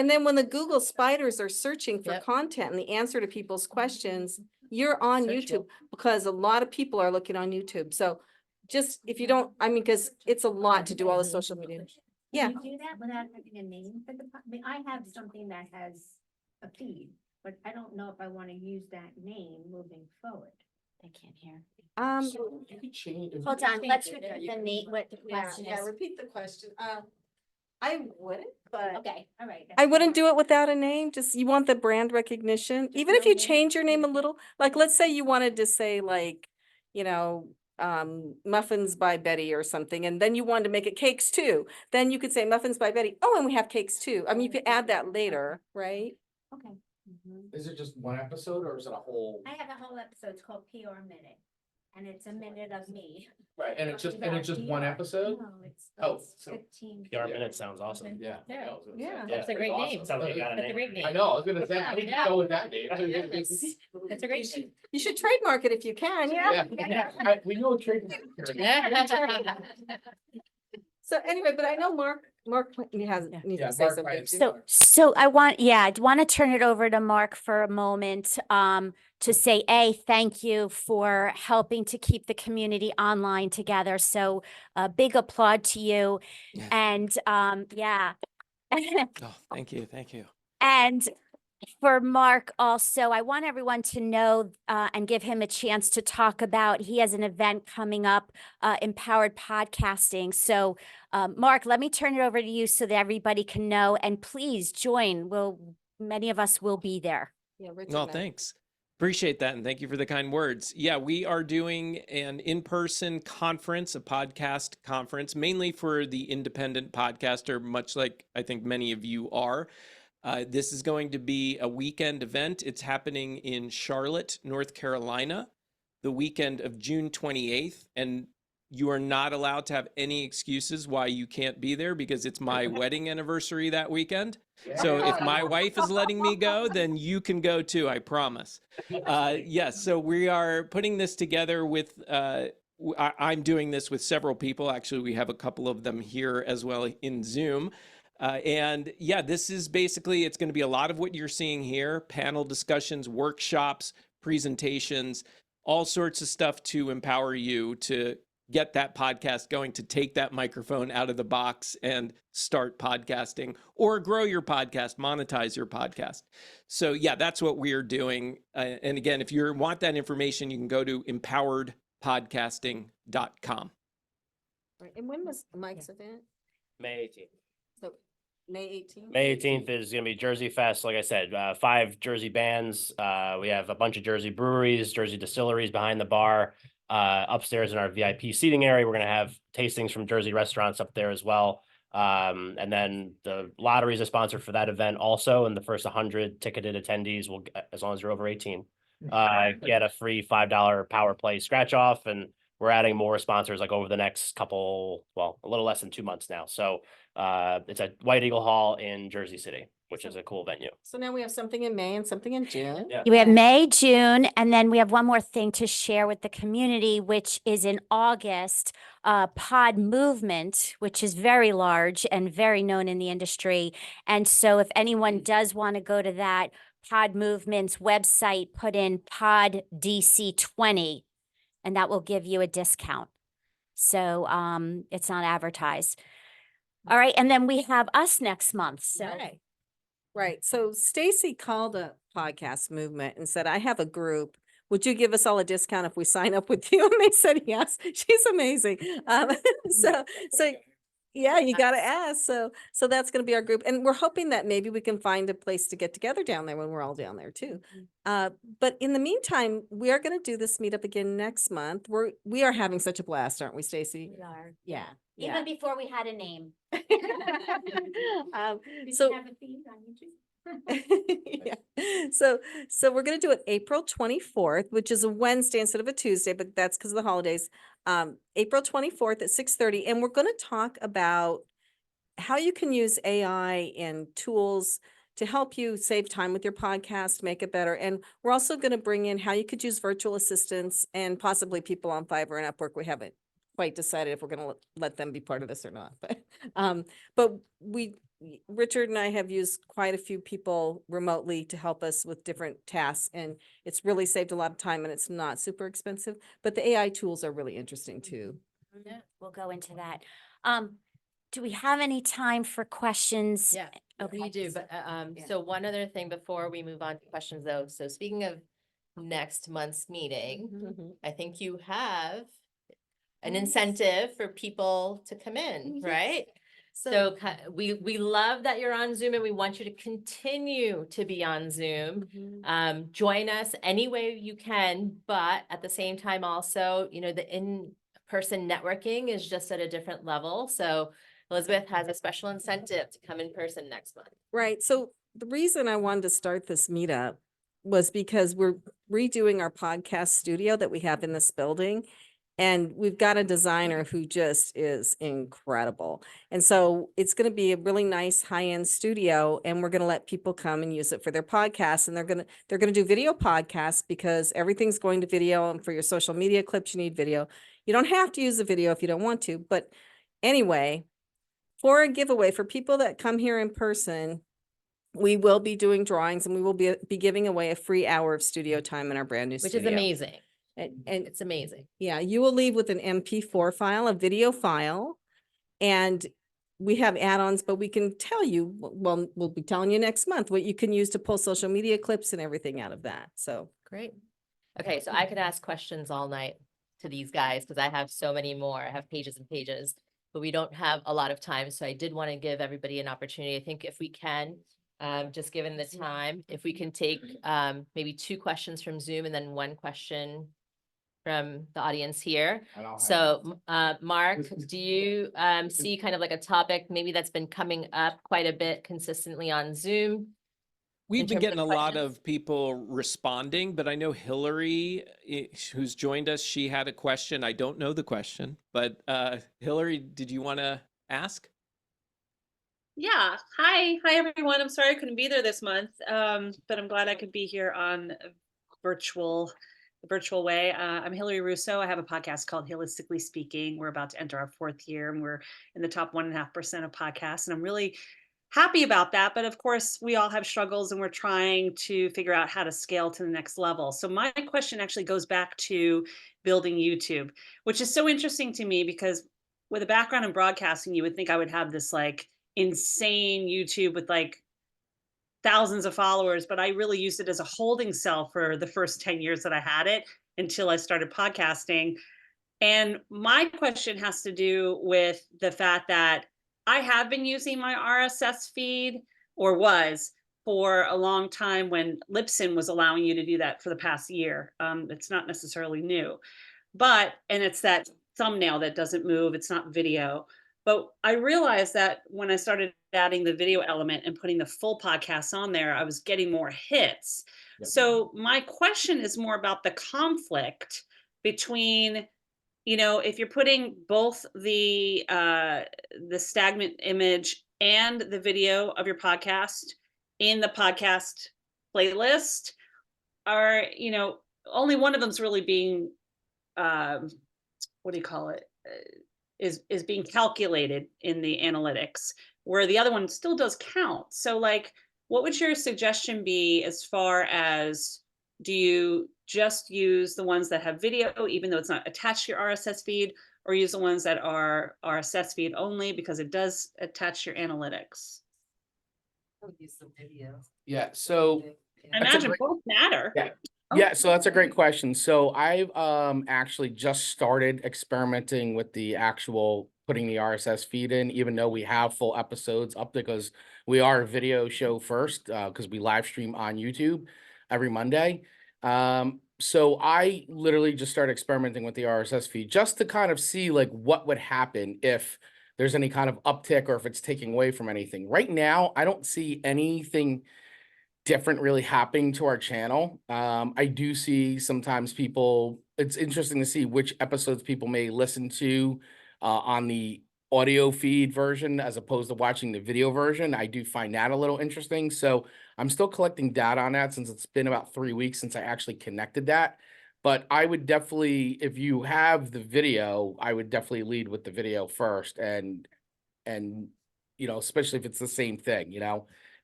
then when the Google spiders are searching for Yep. content and the answer to people's questions, you're on Searchable. YouTube, because a lot of people are looking on YouTube. So just if you don't, I mean, because it's a lot to do all the social media. Yeah. Can you do that without having a name for the, I mean, I have something that has a feed, but I don't know if I want to use that name moving forward. They can't hear. You could change. Hold on, let's repeat the name, what the question is. repeat the question. I wouldn't, but. Okay, all right. I wouldn't do it without a name. Just, you want the brand recognition, even if you change your name a little, like, let's say you wanted to say like, Muffins by Betty or something, and then you wanted to make it Cakes Too. Then you could say Muffins by Betty. Oh, and we have Cakes Too. I mean, you could add that later, right? Okay. Is it just one episode or is it a whole? I have a whole episode, it's called PR Minute. and it's a minute of me. Right, and it's just one About episode? No, it's. Oh, it's so- 15. PR minutes sounds awesome. Yeah. Yeah. I was gonna say. Yeah, Yeah, that's a great awesome. name. Sounds like you got a That's a name. great name. I know, I was gonna say, I Yeah. didn't go with that name. That's a great name. You should trademark it if you can, yeah. We know trade. So anyway, but I know Mark has, Yeah. needs Yeah, to say Mark something Ryan. too. So I want to turn it over to Mark for a moment, to say, thank you for helping to keep the community online together. So a big applaud to you. Yeah. And, yeah. Oh, thank you. Thank you. And for Mark also, I want everyone to know and give him a chance to talk about, he has an event coming up, Empowered Podcasting. So Mark, let me turn it over to you so that everybody can know, and please join. Many of us will be there. Yeah, Richard Well, and I- thanks. Appreciate that. And thank you for the kind words. Yeah, we are doing an in-person conference, a podcast conference, mainly for the independent podcaster, much like I think many of you are. This is going to be a weekend event. It's happening in Charlotte, North Carolina, the weekend of June 28th. And you are not allowed to have any excuses why you can't be there because it's my wedding anniversary that weekend. So if my wife is letting me go, then you can go too, I promise. Yes, so we are putting this together with, I'm doing this with several people. Actually, we have a couple of them here as well in Zoom. And yeah, this is basically, it's going to be a lot of what you're seeing here, panel discussions, workshops, presentations, all sorts of stuff to empower you to get that podcast going, to take that microphone out of the box and start podcasting or grow your podcast, monetize your podcast. So yeah, that's what we're doing. And again, if you want that information, you can go to empoweredpodcasting.com. Right, and when was Mike's event? May 18th. So May 18th? May 18th is going to be Jersey Fest. Like I said, 5 Jersey bands. We have a bunch of Jersey breweries, Jersey distilleries behind the bar. Upstairs in our VIP seating area, we're going to have tastings from Jersey restaurants up there as well. And then the lottery is a sponsor for that event also. And the first 100 ticketed attendees will, as long as you're over 18, get a free $5 power play scratch off. And we're adding more sponsors like over the next couple, well, a little less than 2 months now. So it's at White Eagle Hall in Jersey City, which is a cool venue. So now we have something in May and something in June. Yeah. We have May, June, and then we have one more thing to share with the community, which is in August, Pod Movement, which is very large and very known in the industry. And so if anyone does want to go to that Pod Movement's website, put in Pod DC20, and that will give you a discount. So it's not advertised. All right, and then we have us next month. So Right. So Stacy called a podcast movement and said, I have a group. Would you give us all a discount if we sign up with you? And they said, yes. She's amazing. So yeah, you got to ask. So that's going to be our group. And we're hoping that maybe we can find a place to get together down there when we're all down there too. But in the meantime, we are going to do this meetup again next month. We are having such a blast, aren't we, Stacy? we are. Yeah. Even before we had a name. Did So you have a feed on YouTube? yeah. So we're gonna do it April 24th, which is a Wednesday instead of a Tuesday, but that's because of the holidays. April 24th at 6:30, and we're gonna talk about how you can use AI and tools to help you save time with your podcast, make it better. And we're also gonna bring in how you could use virtual assistants and possibly people on Fiverr and Upwork. We haven't quite decided if we're gonna let them be part of this or not, but Richard and I have used quite a few people remotely to help us with different tasks, and it's really saved a lot of time and it's not super expensive, but the AI tools are really interesting too. Yeah, we'll go into that. Do we have any time for questions? Yeah, Okay. we do, but Yeah. so one other thing before we move on to questions though. So speaking of next month's meeting, Mhm. I think you have an incentive for people to come in, Yes. right? So we love that you're on Zoom and we want you to continue to be on Zoom. Join us any way you can, but at the same time also, the in-person networking is just at a different level. So Elizabeth has a special incentive to come in person next month. Right. So the reason I wanted to start this meetup was because we're redoing our podcast studio that we have in this building. And we've got a designer who just is incredible. And so it's going to be a really nice high-end studio, and we're going to let people come and use it for their podcasts. And they're going to do video podcasts because everything's going to video, and for your social media clips, you need video. You don't have to use the video if you don't want to. But anyway, for a giveaway for people that come here in person, we will be doing drawings, and we will be giving away a free hour of studio time in our brand new Which studio. is amazing. And It's amazing. yeah, you will leave with an MP4 file, a video file, and we have add-ons, but we can tell you, well, we'll be telling you next month what you can use to pull social media clips and everything out of that. So Great. Okay, so I could ask questions all night to these guys because I have so many more. I have pages and pages, but we don't have a lot of time. So I did want to give everybody an opportunity. I think if we can, just given the time, if we can take maybe 2 questions from Zoom and then 1 question from the audience here. So, Mark, do you see kind of like a topic maybe that's been coming up quite a bit consistently on Zoom? We've been terms getting of a lot questions? of people responding, but I know Hillary, who's joined us, she had a question. I don't know the question, but Hillary, did you want to ask? Yeah. Hi, everyone. I'm sorry I couldn't be there this month, but I'm glad I could be here on a virtual way. I'm Hillary Russo. I have a podcast called Holistically Speaking. We're about to enter our 4th year, and we're in the top 1.5% of podcasts, and I'm really happy about that. But of course, we all have struggles, and we're trying to figure out how to scale to the next level. So my question actually goes back to building YouTube, which is so interesting to me because with a background in broadcasting, you would think I would have this like insane YouTube with like thousands of followers, but I really used it as a holding cell for the first 10 years that I had it until I started podcasting. And my question has to do with the fact that I have been using my RSS feed, or was, for a long time when Libsyn was allowing you to do that for the past year. It's not necessarily new, and it's that thumbnail that doesn't move, it's not video. But I realized that when I started adding the video element and putting the full podcast on there, I was getting more hits. Yep. So my question is more about the conflict between, if you're putting both the stagnant image and the video of your podcast in the podcast playlist, are, only one of them's really being what do you call it? Is being calculated in the analytics, where the other one still does count. So like, what would your suggestion be as far as, do you just use the ones that have video, even though it's not attached to your RSS feed, or use the ones that are RSS feed only because it does attach your analytics? use some video. Yeah, so I That's a imagine great- both matter. Yeah. Yeah, so that's a great question. So I've actually just started experimenting with the actual putting the RSS feed in, even though we have full episodes up, because we are a video show first, because we live stream on YouTube every Monday. So I literally just started experimenting with the RSS feed just to kind of see like what would happen if there's any kind of uptick or if it's taking away from anything. Right now, I don't see anything different really happening to our channel. I do see sometimes it's interesting to see which episodes people may listen to on the audio feed version as opposed to watching the video version. I do find that a little interesting. So I'm still collecting data on that since it's been about 3 weeks since I actually connected that. But I would definitely, if you have the video, I would definitely lead with the video first, and especially if it's the same thing,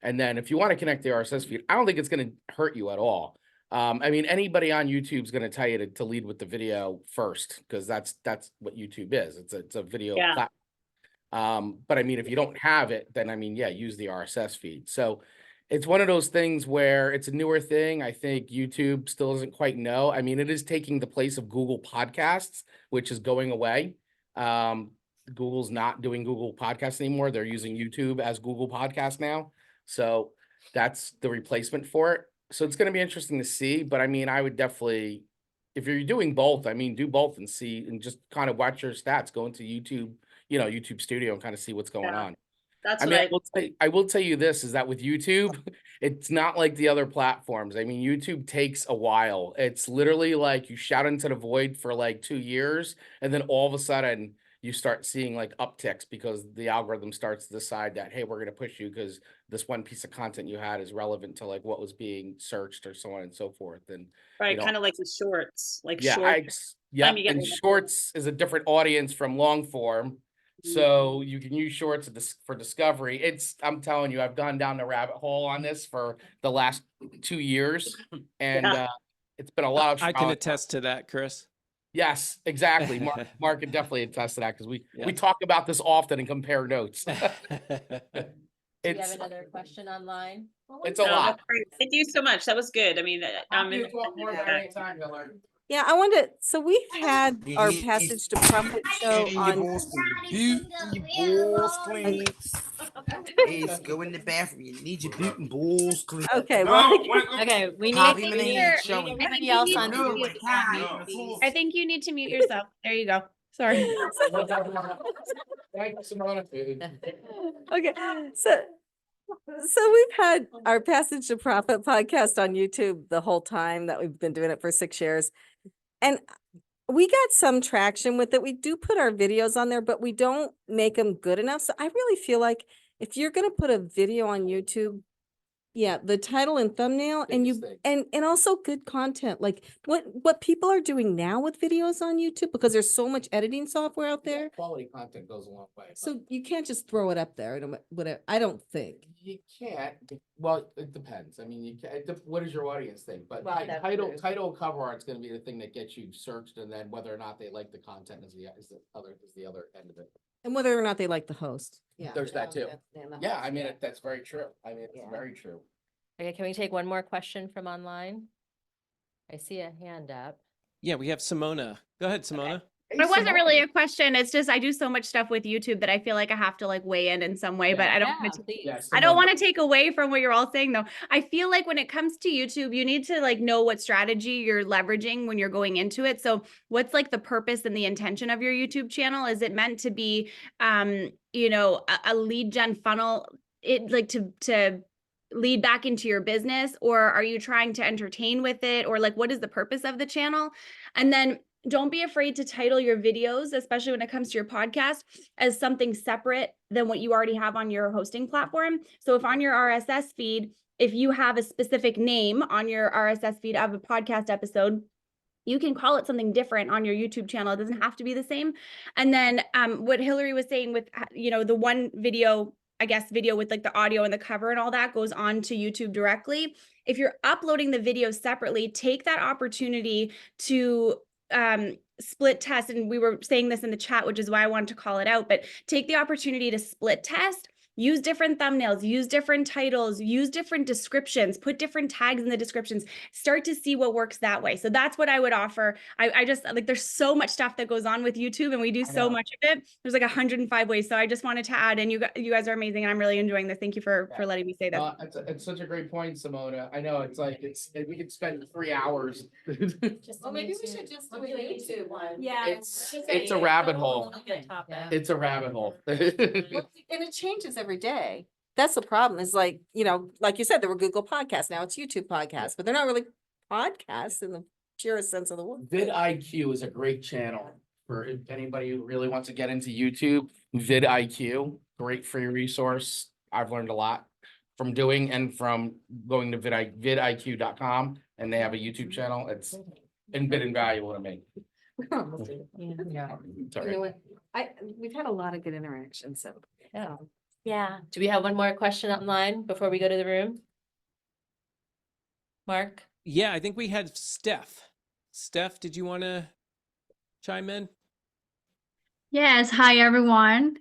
And then if you want to connect the RSS feed, I don't think it's going to hurt you at all. I mean, anybody on YouTube is going to tell you to lead with the video first, because that's what YouTube is. It's a video Yeah. platform. But I mean, if you don't have it, then I mean, yeah, use the RSS feed. So it's one of those things where it's a newer thing. I think YouTube still doesn't quite know. I mean, it is taking the place of Google Podcasts, which is going away. Google's not doing Google Podcasts anymore. They're using YouTube as Google Podcasts now. So that's the replacement for it. So it's going to be interesting to see. But I mean, I would definitely, if you're doing both, I mean, do both and see, and just kind of watch your stats, go into YouTube, YouTube Studio and kind of see what's going Yeah. on. That's I what mean, I will tell you this, is that with YouTube, it's not like the other platforms. I mean, YouTube takes a while. It's literally like you shout into the void for like 2 years, and then all of a sudden you start seeing like upticks because the algorithm starts to decide that, hey, we're going to push you because this one piece of content you had is relevant to like what was being searched or so on and so forth. And right, kind of like the shorts, like yeah, shorts. yeah, you get and rid of- shorts is a different audience from long form. So you can use shorts for discovery. I'm telling you, I've gone down the rabbit hole on this for the last 2 years, and Yeah. it's been a lot of I can trial and attest to that, Chris. yes, exactly. Mark can definitely attest to that because we Yeah. talk about this often and compare notes. Do you have It's another question online? it's a No, lot. that's great. Thank you so much. That was good. I mean, I'm Happy to talk more about it in- anytime, Miller. Yeah, I wanted, so we've had our Passage to Profit show on. Ace, go in the bathroom. You need your boot and balls clean. Okay, well, Okay, we need, Copy we my need, name, we showing. need I everybody think else you on need to mute. I think you need to mute yourself. There you go. Sorry. Thank you, Simona. okay, so we've had our Passage to Profit podcast on YouTube the whole time that we've been doing it for 6 years. And we got some traction with it. We do put our videos on there, but we don't make them good enough. So I really feel like if you're going to put a video on YouTube, yeah, the title and thumbnail and Biggest thing. and also good content. Like what people are doing now with videos on YouTube, because there's so much editing software out there. Quality content goes a long way. So you can't just throw it up there. I don't think. You can't. Well, it depends. I mean, you can. What does your audience think? But Well, that's true. title, cover art's going to be the thing that gets you searched, and then whether or not they like the content is the other end of it. And whether or not they like the host. Yeah. There's that too. and the Yeah, host, I mean that's very true. I mean, it's Yeah. very true. Okay, can we take one more question from online? I see a hand up. Yeah, we have Simona. Go ahead, Simona. It wasn't really a question. It's just I do so much stuff with YouTube that I feel like I have to like weigh in some way, but I don't want to please. Yes, I don't want to take away from what you're all saying though. I feel like when it comes to YouTube, you need to like know what strategy you're leveraging when you're going into it. So what's like the purpose and the intention of your YouTube channel? Is it meant to be a lead gen funnel, it like to lead back into your business, or are you trying to entertain with it, or like what is the purpose of the channel? And then don't be afraid to title your videos, especially when it comes to your podcast, as something separate than what you already have on your hosting platform. So if on your RSS feed, if you have a specific name on your RSS feed of a podcast episode, you can call it something different on your YouTube channel. It doesn't have to be the same. And then what Hillary was saying with, the one video, I guess, video with like the audio and the cover and all that goes on to YouTube directly. If you're uploading the video separately, take that opportunity to split test. And we were saying this in the chat, which is why I wanted to call it out, but take the opportunity to split test. Use different thumbnails, use different titles, use different descriptions, put different tags in the descriptions, start to see what works that way. So that's what I would offer. I just like, there's so much stuff that goes on with YouTube and we do so much of it. There's like 105 ways. So I just wanted to add, and you guys are amazing. And I'm really enjoying this. Thank you for letting me say that. It's such a great point, Simona. I know it's like, we could spend 3 hours. Well, maybe we should just do a YouTube one. Yeah. It's a rabbit hole. It's a rabbit hole. And it changes every day. That's the problem, is like, like you said, there were Google podcasts. Now it's YouTube podcasts, but they're not really podcasts in the purest sense of the word. vidIQ is a great channel for if anybody who really wants to get into YouTube. vidIQ, great free resource. I've learned a lot from doing and from going to vidIQ.com, and they have a YouTube channel. It's been invaluable to me. Yeah. Sorry. We've had a lot of good interactions, so. Yeah. Yeah. Do we have one more question online before we go to the room? Mark? Yeah, I think we had Steph. Steph, did you want to chime in? Yes, hi everyone.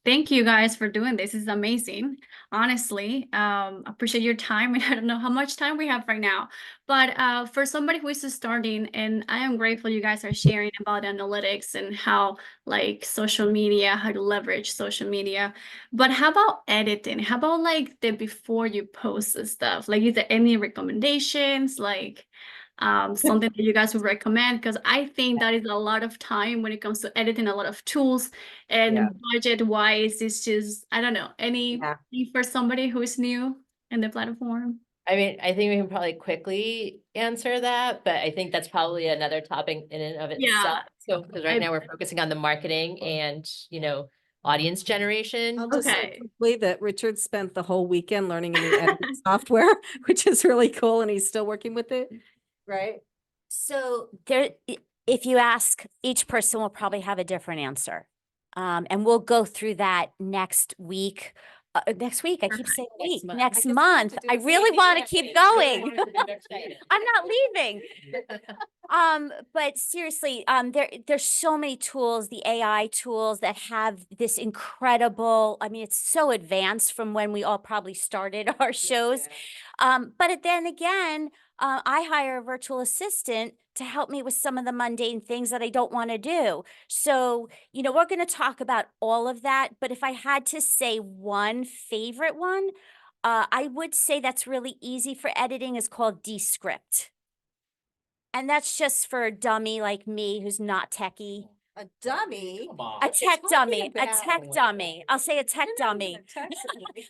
Thank you guys for doing this. This is amazing. Honestly, appreciate your time. I don't know how much time we have right now, but for somebody who is just starting, and I am grateful you guys are sharing about analytics and how like social media, how to leverage social media. But how about editing? How about like the before you post the stuff? Like, is there any recommendations? Like something that you guys would recommend, because I think that is a lot of time when it comes to editing, a lot of tools, and Yeah. budget wise, it's just, I don't know, any Yeah. for somebody who is new in the platform. I mean, I think we can probably quickly answer that, but I think that's probably another topic in and of itself. So, because right I- now we're focusing on the marketing and, audience generation. I'll just say Okay. quickly that Richard spent the whole weekend learning a new editing software, which is really cool, and he's still working with it, right? So if you ask, each person will probably have a different answer. And we'll go through that next week. Next week, I keep saying week, month. next I guess we have month. to do I the really same want to thing. keep going. I'm not leaving. But seriously, there's so many tools, the AI tools that have this incredible, I mean, it's so advanced from when we all probably started our shows. But then again, I hire a virtual assistant to help me with some of the mundane things that I don't want to do. So, we're going to talk about all of that. But if I had to say one favorite one, I would say that's really easy for editing is called Descript. And that's just for a dummy like me who's not techie. A dummy? A tech dummy, a tech dummy. I'll say a tech dummy.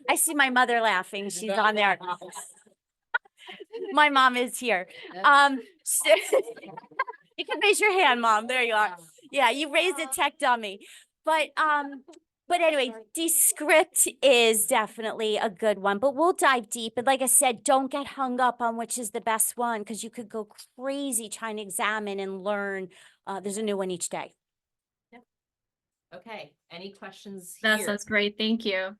I see my mother laughing. She's on there. My mom is here. You can raise your hand, Mom. There you are. Yeah, you raised a tech dummy. But anyway, Descript is definitely a good one, but we'll dive deep. And like I said, don't get hung up on which is the best one, because you could go crazy trying to examine and learn. There's a new one each day. Okay, any questions That here? sounds great. Thank you.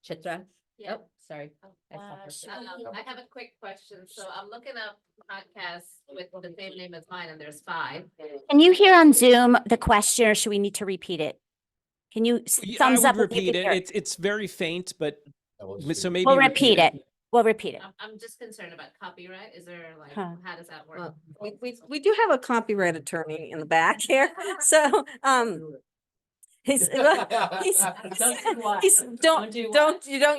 Chitra? Yeah. Oh, sorry. I saw her. I have a quick question. So I'm looking up podcasts with the same name as mine, and there's 5. Can you hear on Zoom the question, or should we need to repeat it? Can you I thumbs would up if you repeat can it. hear It's very faint, but so maybe We'll repeat it. We'll repeat it. I'm just concerned about copyright. Is there like, Huh. how does that work? Well, we do have a copyright attorney in the back here, so, he's, don't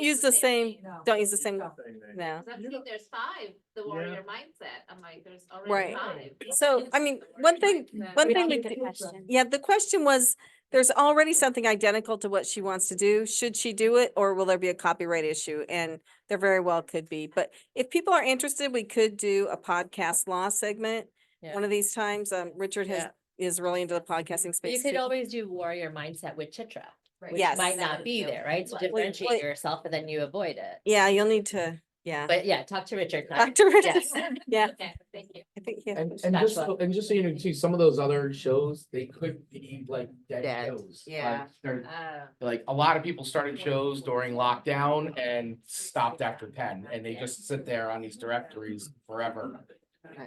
use the same, don't use the same, no. 'Cause I've seen there's 5, the warrior mindset. I'm like, there's already Right. 5. So, I mean, one thing Repeat the we question. yeah, the question was, there's already something identical to what she wants to do. Should she do it, or will there be a copyright issue? And there very well could be. But if people are interested, we could do a podcast law segment Yeah. one of these times. Richard Yeah. is really into the podcasting But space you could too. always do warrior mindset with Chitra, which Yes. might not be there, right? To differentiate wait. yourself and then you avoid it. Yeah, you'll need to, yeah. But yeah, talk to Richard. Dr. Richard, Yes. yeah, Okay, thank you. I think, yeah. And That's just what- so, you know, too, some of those other shows, they could be like dead Dead, shows. yeah. Like, they're Uh, like a lot of people started shows during lockdown and stopped after 10, and they just sit there on these directories forever.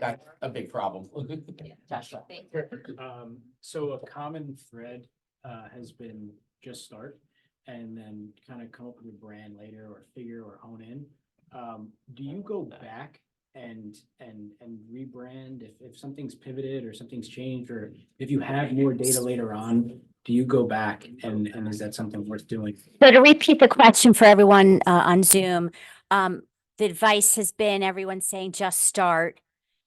That's a big problem. Joshua. thank you. So a common thread has been just start and then kind of come up with a brand later or figure or hone in. Do you go back and rebrand if something's pivoted or something's changed, or if you have more data later on, do you go back and is that something worth doing? So to repeat the question for everyone on Zoom, the advice has been everyone saying just start.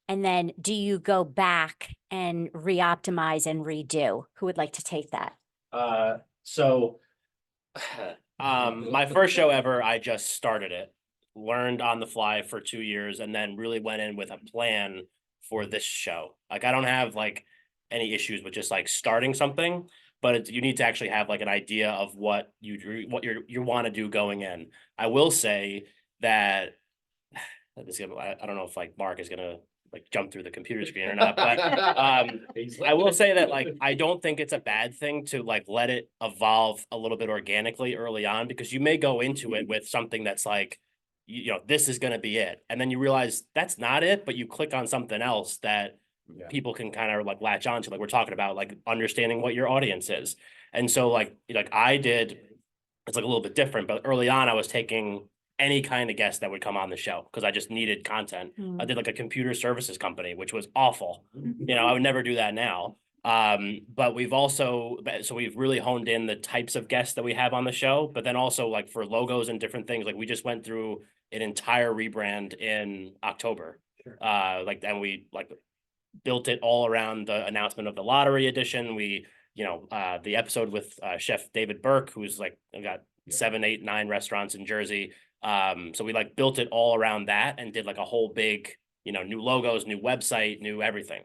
And then do you go back and re-optimize and redo? Who would like to take that? So my first show ever, I just started it, learned on the fly for 2 years, and then really went in with a plan for this show. Like, I don't have like any issues with just like starting something, but you need to actually have like an idea of what you want to do going in. I will say that I don't know if like Mark is gonna like jump through the computer screen or not, but I will say that like I don't think it's a bad thing to like let it evolve a little bit organically early on, because you may go into it with something that's like, this is gonna be it, and then you realize that's not it, but you click on something else that people can kind of like latch onto, like we're talking about, like understanding what your audience is. And so like I did, it's like a little bit different, but early on I was taking any kind of guest that would come on the show because I just needed content. I did like a computer services company, which was awful. I would never do that now. But we've really honed in the types of guests that we have on the show, but then also like for logos and different things, like we just went through an entire rebrand in October. And we like built it all around the announcement of the lottery edition. We, the episode with Chef David Burke, who's like got 7, 8, 9 restaurants in Jersey. So we like built it all around that and did like a whole big, new logos, new website, new everything.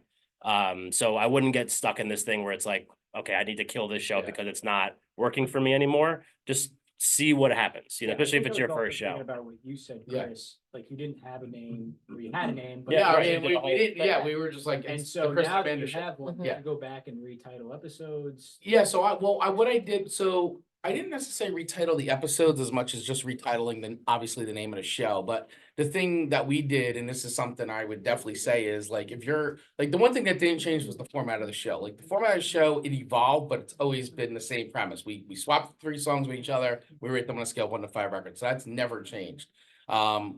So I wouldn't get stuck in this thing where it's like, okay, I need to kill this show because it's not working for me anymore. Just see what happens, Yeah, I especially if think it's I your was also first thinking show. About what you said, Yeah. Chris, like you didn't have a name, or you had a name, but. Yeah, I right. mean, we didn't, yeah, we were just like, And it's so the Chris now that Amanda you show. have one, Yeah. you go back and retitle episodes. Yeah, so what I did, so I didn't necessarily retitle the episodes as much as just retitling obviously the name of the show. But the thing that we did, and this is something I would definitely say, is like, if you're like, the one thing that didn't change was the format of the show. Like the format of the show, it evolved, but it's always been the same premise. We swapped 3 songs with each other. We rate them on a scale of 1 to 5 records. So that's never changed.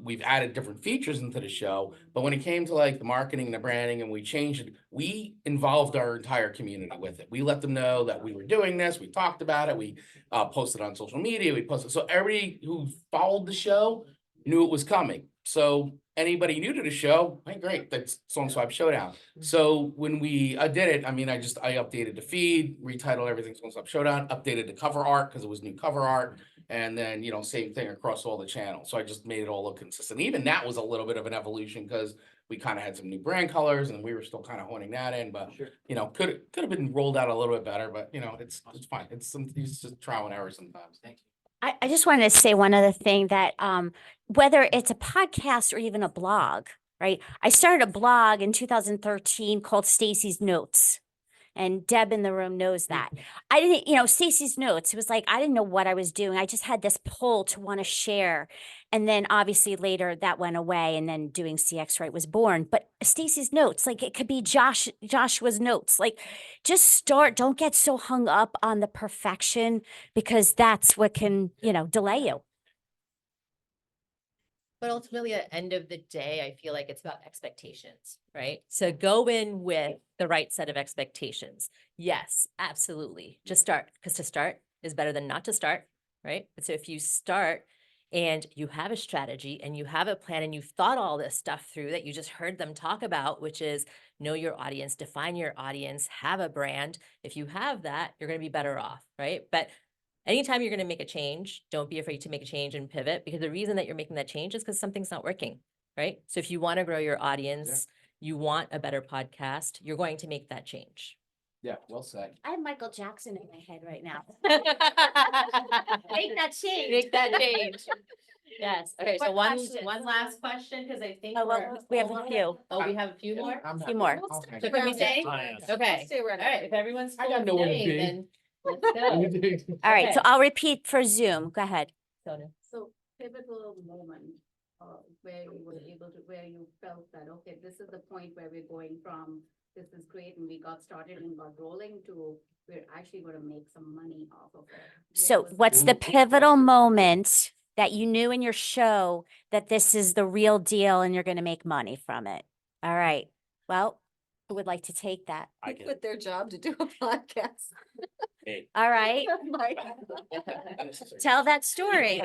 We've added different features into the show, but when it came to like the marketing and the branding and we changed it, we involved our entire community with it. We let them know that we were doing this. We talked about it. We posted on social media. We posted, so everybody who followed the show knew it was coming. So anybody new to the show, hey, great, that's Song Swap Showdown. So when we did it, I mean, I updated the feed, retitled everything Song Swap Showdown, updated the cover art because it was new cover art. And then, same thing across all the channels. So I just made it all look consistent. Even that was a little bit of an evolution because we kind of had some new brand colors and we were still kind of honing that in. But, could have been rolled out a little bit better. But, it's fine. It's just trial and error sometimes. Thank you. I just wanted to say one other thing that whether it's a podcast or even a blog, right? I started a blog in 2013 called Stacy's Notes. And Deb in the room knows that. I didn't, Stacy's Notes, it was like, I didn't know what I was doing. I just had this pull to want to share. And then obviously later that went away and then doing CX Right was born. But Stacy's Notes, like it could be Joshua's notes, like just start, don't get so hung up on the perfection because that's what can, delay you. But ultimately, at the end of the day, I feel like it's about expectations, right? So go in with the right set of expectations. Yes, absolutely. Just start, because to start is better than not to start, right? But so if you start and you have a strategy and you have a plan and you've thought all this stuff through that you just heard them talk about, which is know your audience, define your audience, have a brand. If you have that, you're going to be better off, right? But anytime you're going to make a change, don't be afraid to make a change and pivot, because the reason that you're making that change is because something's not working, right? So if you want to grow your audience, you want a better podcast, you're going to make that change. Yeah, well said. I have Michael Jackson in my head right now. Make that change. Make that change. Yes. Okay. So What one question? last question, because I think We have a few. Oh, we have a few more. A few more. So can we say? Okay. All right. If everyone's I got still nowhere to staying, be. then let's go. All right, so Okay. I'll repeat for Zoom. Go ahead. Sonia. So pivotal moment, where you were able to, where you felt that, okay, this is the point where we're going from, this is great, and we got started and got rolling to, we're actually going to make some money off of it. So what's the pivotal moment that you knew in your show that this is the real deal and you're going to make money from it? All right. Well, who would like to take that? I can. Quit their job to do a podcast. All right. Tell that story.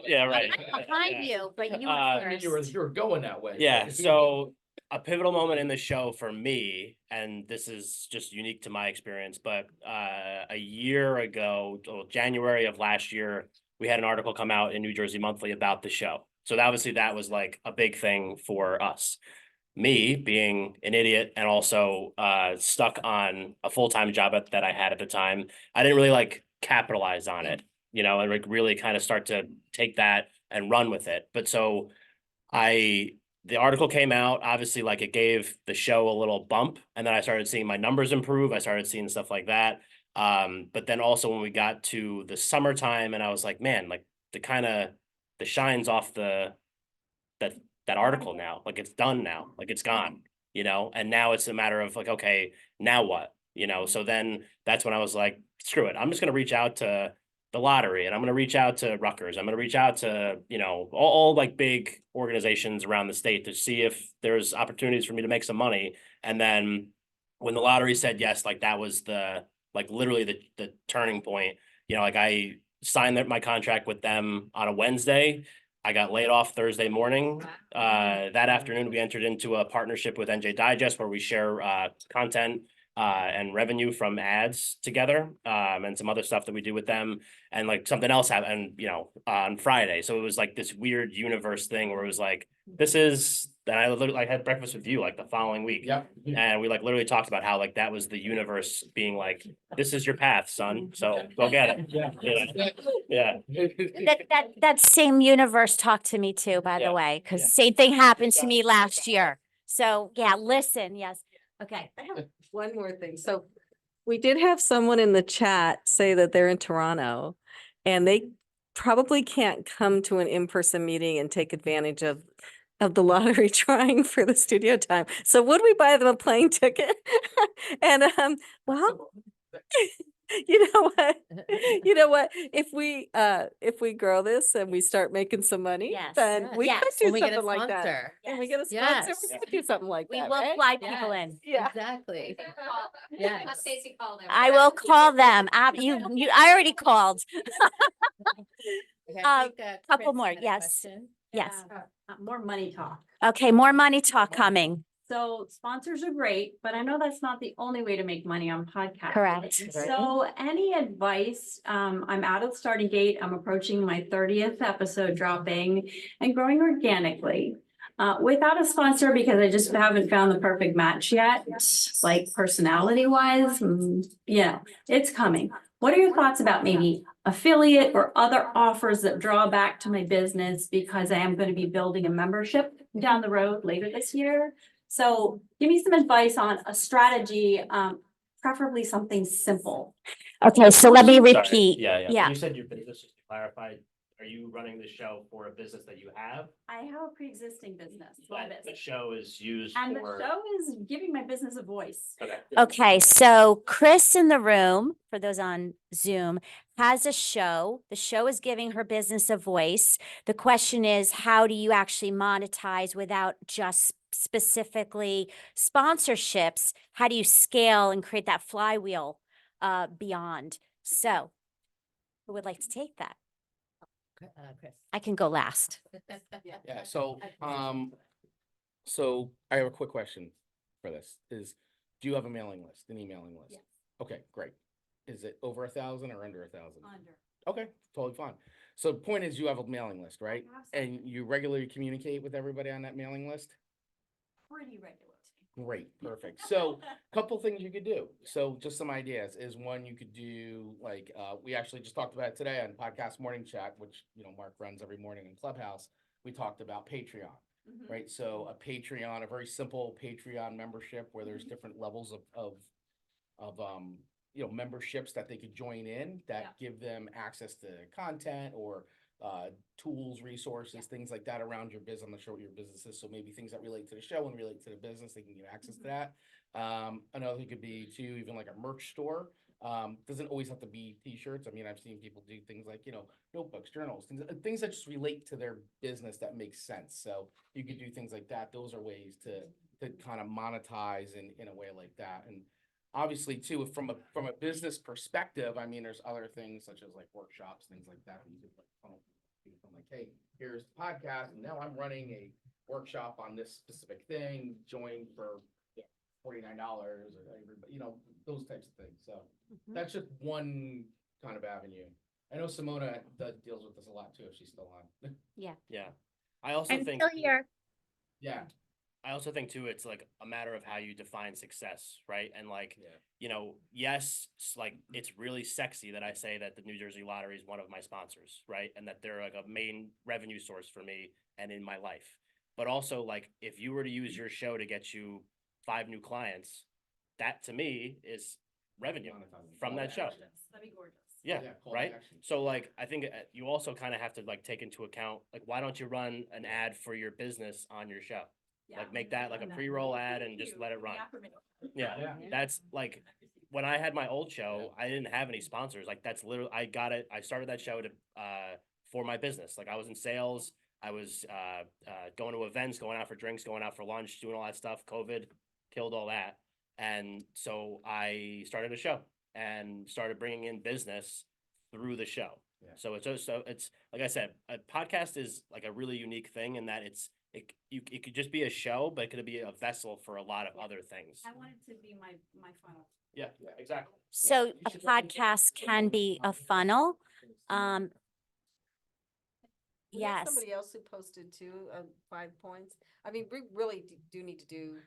Yeah, right. Behind you, but you Uh, were You were, first. you were going that way. Yeah, so a pivotal moment in the show for me, and this is just unique to my experience, but a year ago, January of last year, we had an article come out in New Jersey Monthly about the show. So obviously that was like a big thing for us. Me being an idiot and also stuck on a full-time job that I had at the time, I didn't really like capitalize on it, and like really kind of start to take that and run with it. But so the article came out, obviously like it gave the show a little bump, and then I started seeing my numbers improve. I started seeing stuff like that. But then also when we got to the summertime and I was like, man, like the shine's off that article now, like it's done now, like it's gone, and now it's a matter of like, okay, now what, so then that's when I was like, screw it, I'm just going to reach out to the lottery and I'm going to reach out to Rutgers. I'm going to reach out to, all like big organizations around the state to see if there's opportunities for me to make some money. And then when the lottery said yes, like that was literally the turning point, like I signed my contract with them on a Wednesday. I got laid off Thursday morning. That afternoon, we entered into a partnership with NJ Digest where we share content and revenue from ads together, and some other stuff that we do with them, and like something else happened, you know, on Friday. So it was like this weird universe thing where it was like, this is, and I literally like had breakfast with you like the following week. Yep. And we like literally talked about how like that was the universe being like, this is your path, son. So go get it. Yeah. That same universe talked to me too, by Yeah. the way, because same thing happened to me last year. So yeah, listen, yes. Okay. I have one more thing. So we did have someone in the chat say that they're in Toronto and they probably can't come to an in-person meeting and take advantage of the lottery drawing for the studio time. So would we buy them a plane ticket? And well, you know what? You know what? If we grow this and we start making some money, Yes. then we could Yes. do When we get a something like that. sponsor. And we get a sponsor, Yes. we could do something like We that, will right? fly people in. Yeah. Exactly. Yeah. Yes. Stacy called them. I will call them. I already called. Okay, I think, couple Chris more, had a yes. question. Yes. More money talk. Okay, more money talk coming. So sponsors are great, but I know that's not the only way to make money on podcasts. Correct. So any advice? I'm out of the starting gate. I'm approaching my 30th episode dropping and growing organically. Without a sponsor because I just haven't found the perfect match yet, like personality wise, it's coming. What are your thoughts about maybe affiliate or other offers that draw back to my business because I am going to be building a membership down the road later this year? So give me some advice on a strategy, preferably something simple. Okay, so let me Sorry. repeat. Yeah. Yeah. You said your business, just to clarify, are you running the show for a business that you have? I have a pre-existing business, small That the business. show is used And the for? show is giving my business a voice. Okay. Okay, so Chris in the room, for those on Zoom, has a show. The show is giving her business a voice. The question is, how do you actually monetize without just specifically sponsorships? How do you scale and create that flywheel beyond? So who would like to take that? Chris. I can go last. Yeah, so I have a quick question for this is, do you have a mailing list, an emailing list? Yes. Okay, great. Is it over 1,000 or under 1,000? Under. Okay, totally fine. So the point is you have a mailing list, right? I have some. And you regularly communicate with everybody on that mailing list? Pretty regular. Great, perfect. So couple things you could do. So just some ideas is one, you could do like, we actually just talked about it today on Podcast Morning Chat, which, Mark runs every morning in Clubhouse. We talked about Patreon, right? So a Patreon, a very simple Patreon membership where there's different levels of memberships that they could join in that give them access to content or tools, resources, things like that around your business. I'm not sure what your business is, so maybe things that relate to the show and relate to the business, they can get access to that. Another thing could be too, even like a merch store. Doesn't always have to be t-shirts. I mean, I've seen people do things like, notebooks, journals, things that just relate to their business that makes sense. So you could do things like that. Those are ways to kind of monetize in a way like that. And obviously too, from a business perspective, I mean, there's other things such as like workshops, things like that you could like funnel people from, like, hey, here's the podcast, and now I'm running a workshop on this specific thing. Join for $49 or everybody, those types of things. So that's just one kind of avenue. I know Simona deals with this a lot too, if she's still on. Yeah. Yeah. I also I'm think. still here. Yeah. I also think too, it's like a matter of how you define success, right? And like, yes, like it's really sexy that I say that the New Jersey Lottery is one of my sponsors, right? And that they're like a main revenue source for me and in my life. But also like, if you were to use your show to get you 5 new clients, that to me is revenue from that show. That'd be gorgeous. Yeah, call to right. action. So like, I think you also kind of have to like take into account, like, why don't you run an ad for your business on your show? Like make that like a pre-roll ad and just let it run. Yeah, that's like when I had my old show, I didn't have any sponsors. Like that's literally, I started that show to for my business. Like I was in sales, I was going to events, going out for drinks, going out for lunch, doing all that stuff. COVID killed all that. And so I started a show and started bringing in business through the show. So it's just, so it's, like I said, a podcast is like a really unique thing in that it could just be a show, but it could be a vessel for a lot of other things. I want it to be my funnel. Yeah, exactly. So a podcast can be a funnel. We had Yes. somebody else who posted too, 5 points. I mean, we really do need to do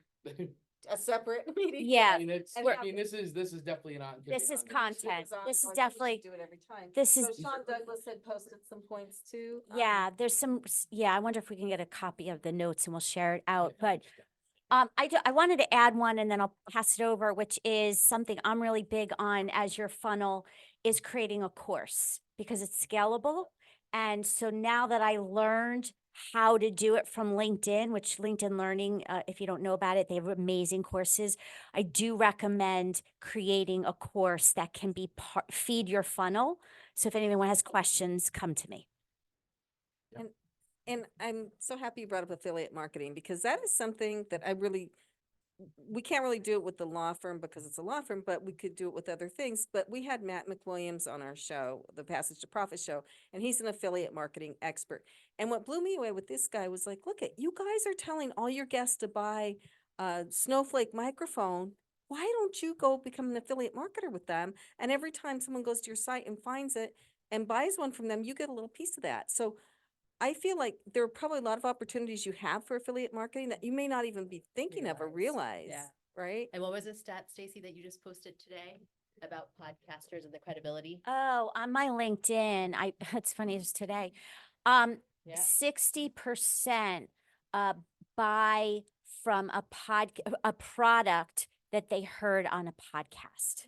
a separate meeting. Yeah. And I have- mean, this is definitely not. This is This content. is on- This is like, we should definitely, Do it every time. this is, So Sean Douglas had posted some points too. yeah, there's some, yeah, I wonder if we can get a copy of the notes and we'll share it out. But I wanted to add one and then I'll pass it over, which is something I'm really big on as your funnel is creating a course because it's scalable. And so now that I learned how to do it from LinkedIn, which LinkedIn Learning, if you don't know about it, they have amazing courses. I do recommend creating a course that can be feed your funnel. So if anyone has questions, come to me. And I'm so happy you brought up affiliate marketing because that is something that we can't really do it with the law firm because it's a law firm, but we could do it with other things. But we had Matt McWilliams on our show, the Passage to Profit show, and he's an affiliate marketing expert. And what blew me away with this guy was like, look, you guys are telling all your guests to buy a Snowflake microphone. Why don't you go become an affiliate marketer with them? And every time someone goes to your site and finds it and buys one from them, you get a little piece of that. So I feel like there are probably a lot of opportunities you have for affiliate marketing that you may not even be thinking of or realize, Yeah. right? And what was the stat, Stacy, that you just posted today about podcasters and the credibility? Oh, on my LinkedIn, it's funny as today. Yeah. 60% buy from a product that they heard on a podcast.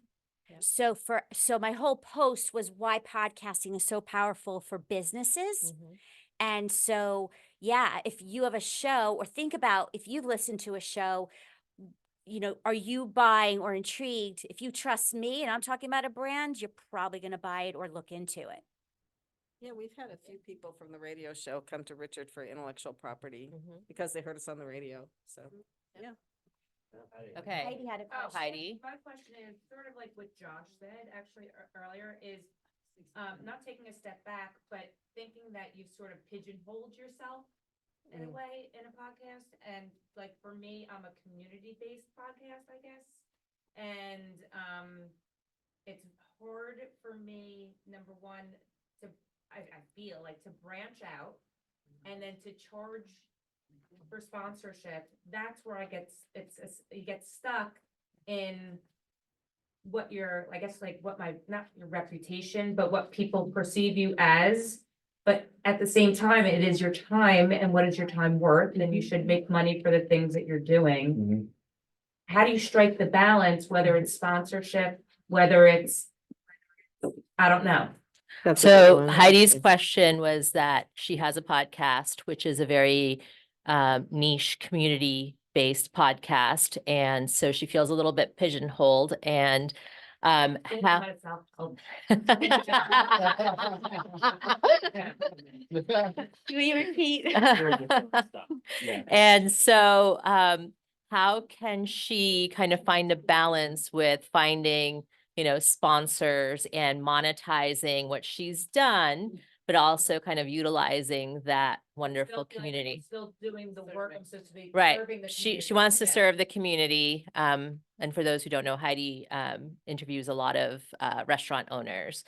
Yeah. So my whole post was why podcasting is so powerful for businesses. Mhm. And so, yeah, if you have a show or think about if you've listened to a show, are you buying or intrigued? If you trust me and I'm talking about a brand, you're probably going to buy it or look into it. Yeah, we've had a few people from the radio show come to Richard for intellectual property Mhm. because they heard us on the radio. So, yeah. Okay. Heidi had a Oh, question. Heidi. My question is sort of like what Josh said actually earlier is not taking a step back, but thinking that you've sort of pigeonholed yourself in a way in a podcast. And like for me, I'm a community-based podcast, I guess. And it's hard for me, number one, I feel like to branch out and then to charge for sponsorship. That's where you get stuck in what your, I guess, like what not your reputation, but what people perceive you as. But at the same time, it is your time, and what is your time worth? And you should make money for the things that you're doing. How do you strike the balance, whether it's sponsorship, whether it's, I don't know. That's a good So one. Heidi's question was that she has a podcast, which is a very niche community-based podcast. And so she feels a little bit pigeonholed and how. Can you repeat? And so how can she kind of find a balance with finding, sponsors and monetizing what she's done, but also kind of utilizing that wonderful community? Still doing the work, I'm supposed to be Right. serving the She community. wants to Yeah. serve the community. And for those who don't know, Heidi interviews a lot of restaurant owners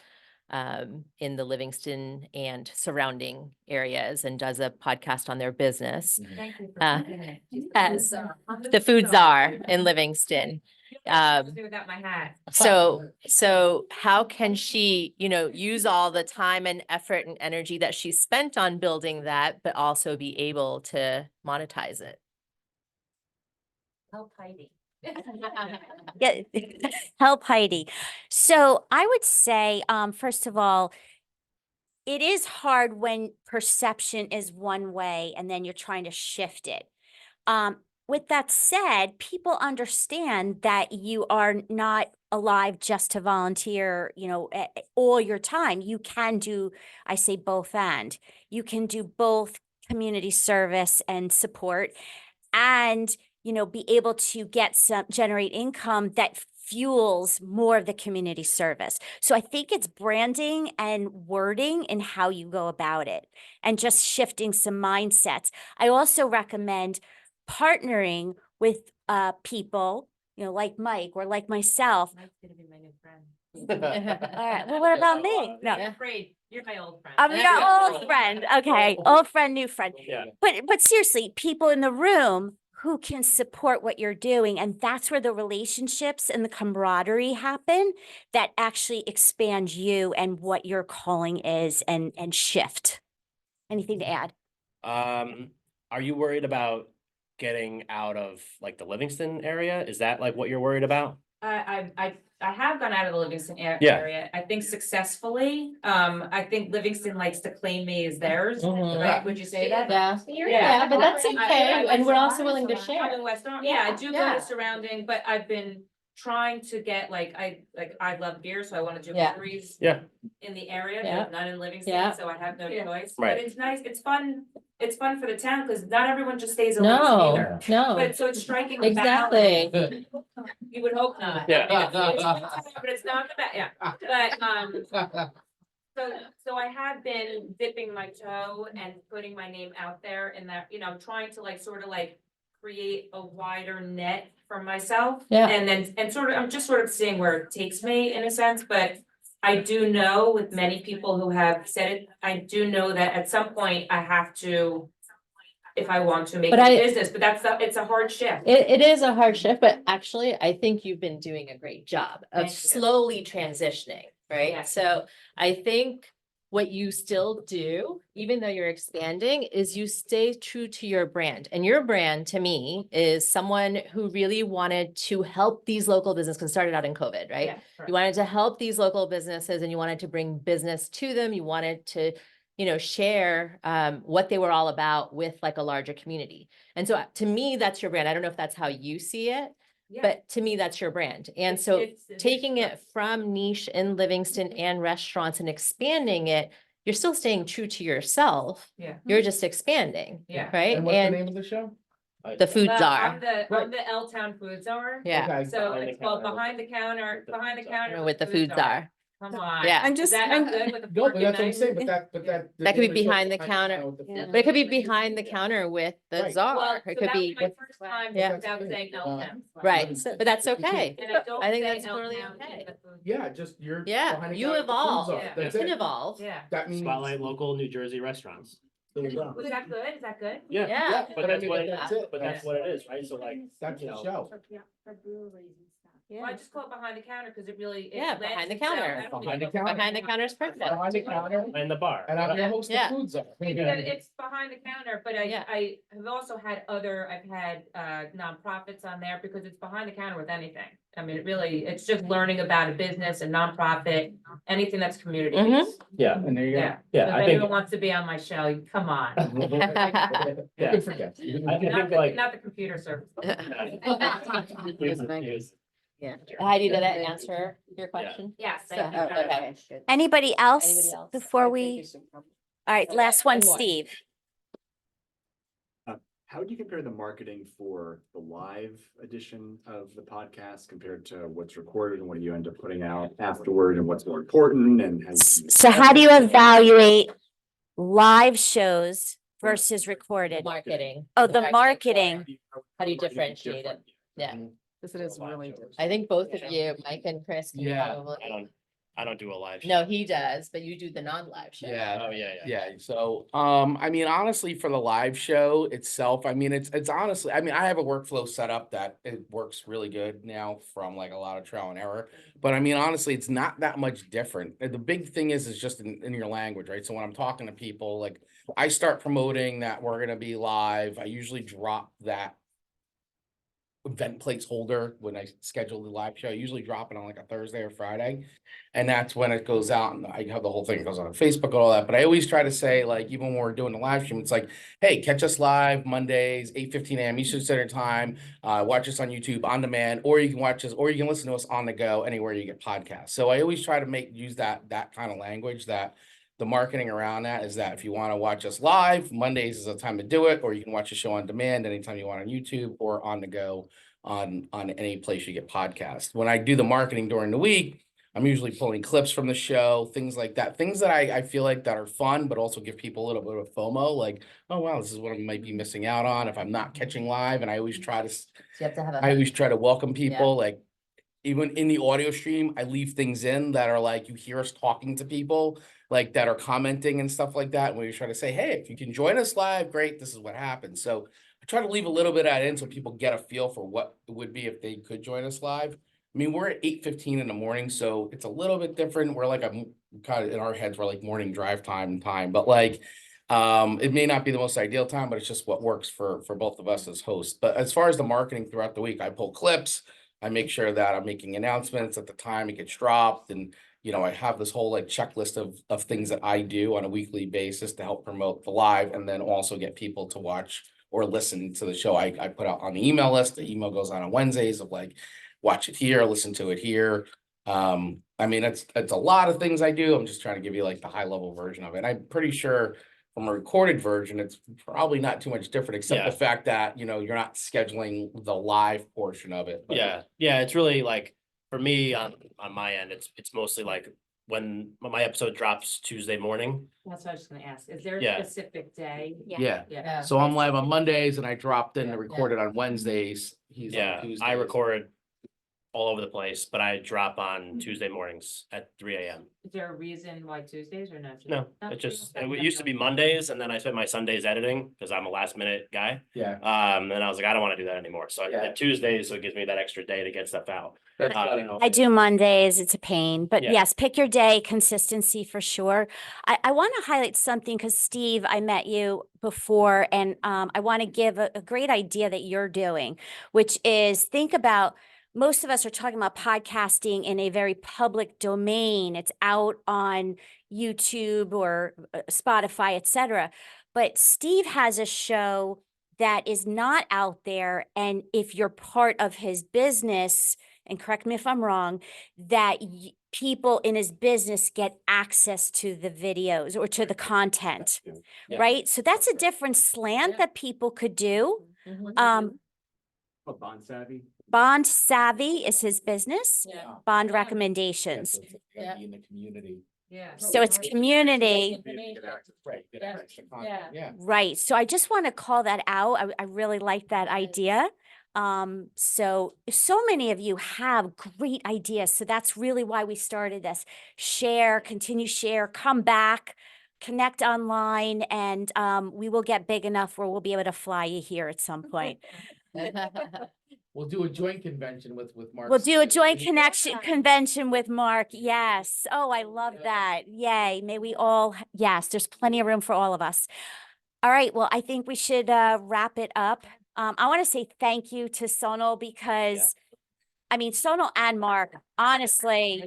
in the Livingston and surrounding areas and does a podcast on their business. Thank you for Uh, saying it. as I'm the food czar. czar in Livingston. Without my hat. So how can she, use all the time and effort and energy that she spent on building that, but also be able to monetize it? Help Heidi. Yeah, help Heidi. So I would say, first of all, it is hard when perception is one way and then you're trying to shift it. With that said, people understand that you are not alive just to volunteer, all your time. You can do, I say both and. You can do both community service and support. And be able to generate income that fuels more of the community service. So I think it's branding and wording and how you go about it and just shifting some mindsets. I also recommend partnering with people, like Mike or like myself. Mike's gonna be my new friend. All right. Well, what about me? No. I'm afraid, you're my old friend. I'm your old friend. Okay. Old friend, new friend. Yeah. But seriously, people in the room who can support what you're doing. And that's where the relationships and the camaraderie happen that actually expand you and what your calling is and shift. Anything to add? Are you worried about getting out of like the Livingston area? Is that like what you're worried about? I have gone out of the Livingston Yeah. area, I think successfully. I think Livingston likes to claim me as theirs, right? Would you say that? Yeah, but that's okay, and we're also willing to share. I'm in West Orange, yeah, I do go to surrounding, but I've been trying to get I love beer, so I wanna do breweries. Yeah. In the area, Yeah. there's none in Livingston, Yeah. so I have no choice, Right. but it's nice, it's fun for the town, cause not everyone just stays in Livingston either. No, But so it's striking. the exactly. balance. You would hope not. Yeah. But it's not the best, yeah, but, so I have been dipping my toe and putting my name out there in that, trying to sort of create a wider net for myself. Yeah. And I'm just sort of seeing where it takes me in a sense, but I do know with many people who have said it, I do know that at some point I have to, if I want to make it a business, but it's a hard shift. It is a hard shift, but actually, I think you've been doing a great job of Thank you. slowly transitioning, right? Yes. So I think what you still do, even though you're expanding, is you stay true to your brand. And your brand, to me, is someone who really wanted to help these local businesses, because it started out in COVID, right? Yeah, correct. You wanted to help these local businesses and you wanted to bring business to them. You wanted to share what they were all about with a larger community. And so to me, that's your brand. I don't know if that's how you see it, Yeah. but to me, that's your brand. And so It's taking it from niche in Livingston and restaurants and expanding it, you're still staying true to yourself. Yeah. You're just expanding, Yeah. right? And what's the name of the show? The food I'm czar. the L-Town Food Czar. Yeah. Okay. So it's called behind the counter With the food czar. Come on. Yeah. I'm Is just- that I'm- not good with the No, fork but and that's what I'm knife? saying, but that. That could be behind the counter. Yeah. But it could be behind the counter with the Right. czar. Well, It so could that be, was my first time Yeah. without saying L-Town. right, but that's okay. And I don't I think say that's totally L-Town in okay. the food. Yeah, just you're. Yeah, behind the you counter with the food evolve. czar. Yeah. You That's can it. evolve. Yeah. That means. Spotlight local New Jersey restaurants. There you go. Was that good? Is that good? Yeah. Yeah. But that's what that's it. but that's what it is, right? So That's the show. Well, I just call it behind the counter because it really. it Yeah, lends behind the itself- counter. I don't Behind the think- counter. Behind the counter is perfect. Behind the counter. and the bar. And I'm your host Yeah. of Food Czar. Because it's behind the counter, but Yeah. I have also had I've had nonprofits on there because it's behind the counter with anything. I mean, it's just learning about a business, a nonprofit, anything that's community based. Yeah. And there you go. Yeah. Yeah, So I if think- anyone wants to be on my show, come on. Yeah. Good for guests. I think Not the computer service. Yeah. Heidi, did that answer your question? Yes, So, thank you. okay. Anybody else Anybody else? before we? All right, last one, One more. Steve. How would you compare the marketing for the live edition of the podcast compared to what's recorded and what you end up putting out afterward and what's more important and So how do you evaluate live shows versus recorded? Marketing. Oh, the marketing. How do you differentiate it? Yeah, This is really different. I think both of you, Mike and Chris, can Yeah. probably. I don't do a live show. No, he does, but you do the non-live show. Yeah. Oh, yeah. Yeah, so, I mean, honestly, for the live show itself, I mean, it's honestly, I mean, I have a workflow set up that it works really good now from a lot of trial and error. But I mean, honestly, it's not that much different. The big thing is just in your language, right? So when I'm talking to people, I start promoting that we're gonna be live, I usually drop that event placeholder when I schedule the live show. I usually drop it on a Thursday or Friday. And that's when it goes out and I have the whole thing goes on Facebook and all that. But I always try to say, even when we're doing the live stream, it's hey, catch us live Mondays, 8:15 a.m. Eastern Standard Time. Watch us on YouTube on demand, or you can watch us, or you can listen to us on the go anywhere you get podcasts. So I always try to use that kind of language that the marketing around that is that if you want to watch us live, Mondays is the time to do it, or you can watch the show on demand anytime you want on YouTube or on the go on any place you get podcasts. When I do the marketing during the week, I'm usually pulling clips from the show, things like that, things that I feel like that are fun, but also give people a little bit of FOMO, like, oh, wow, this is what I might be missing out on if I'm not catching live. And I always try to, So you have to have I always try to welcome people, Yeah. like, even in the audio stream, I leave things in that are like, you hear us talking to people, like that are commenting and stuff like that. And we try to say, hey, if you can join us live, great, this is what happens. So I try to leave a little bit of that in so people get a feel for what it would be if they could join us live. I mean, we're at 8:15 in the morning, so it's a little bit different. We're like, I'm kind of in our heads, we're like morning drive time, but like, it may not be the most ideal time, but it's just what works for both of us as hosts. But as far as the marketing throughout the week, I pull clips. I make sure that I'm making announcements at the time it gets dropped. And, you know, I have this whole like checklist of things that I do on a weekly basis to help promote the live and then also get people to watch or listen to the show. I put out on the email list. The email goes on Wednesdays of like, watch it here, listen to it here. I mean, it's a lot of things I do. I'm just trying to give you like the high level version of it. I'm pretty sure from a recorded version, it's probably not too much different, except the fact that, you know, you're not scheduling the live portion of it. But Yeah, it's really like, for me, on my end, it's mostly like when my episode drops Tuesday morning. That's what I was just gonna ask. Is there Yeah. a specific day? Yeah. So I'm live on Mondays and I dropped in to record it on Wednesdays. He's on Tuesdays. I record all over the place, but I drop on Tuesday mornings at 3 a.m. Is there a reason why Tuesdays or not? No, it just, it used to be Mondays, and then I spent my Sundays editing because I'm a last minute guy. Yeah. And I was like, I don't want to do that anymore. So I did Tuesdays, so it gives me that extra day to get stuff out. I do Mondays. It's a pain, but Yeah. yes, pick your day, consistency for sure. I want to highlight something because Steve, I met you before, and I want to give a great idea that you're doing, which is think about, most of us are talking about podcasting in a very public domain. It's out on YouTube or Spotify, etc. But Steve has a show that is not out there. And if you're part of his business, and correct me if I'm wrong, that people in his business get access to the videos or to the content, right? So that's a different slant that people could do. Bond savvy. Bond Savvy is his business. Bond Recommendations. In the community. So it's community. Right. Yeah. Right. So I just want to call that out. I really like that idea. So many of you have great ideas. So that's really why we started this. Share, continue share, come back, connect online, and we will get big enough where we'll be able to fly you here at some point. We'll do a joint convention with Mark. We'll do a joint convention with Mark. Yes. Oh, I love that. Yay. May we all, yes, there's plenty of room for all of us. All right. Well, I think we should wrap it up. I want to say thank you to Sonal because, I mean, Sonal and Mark, honestly,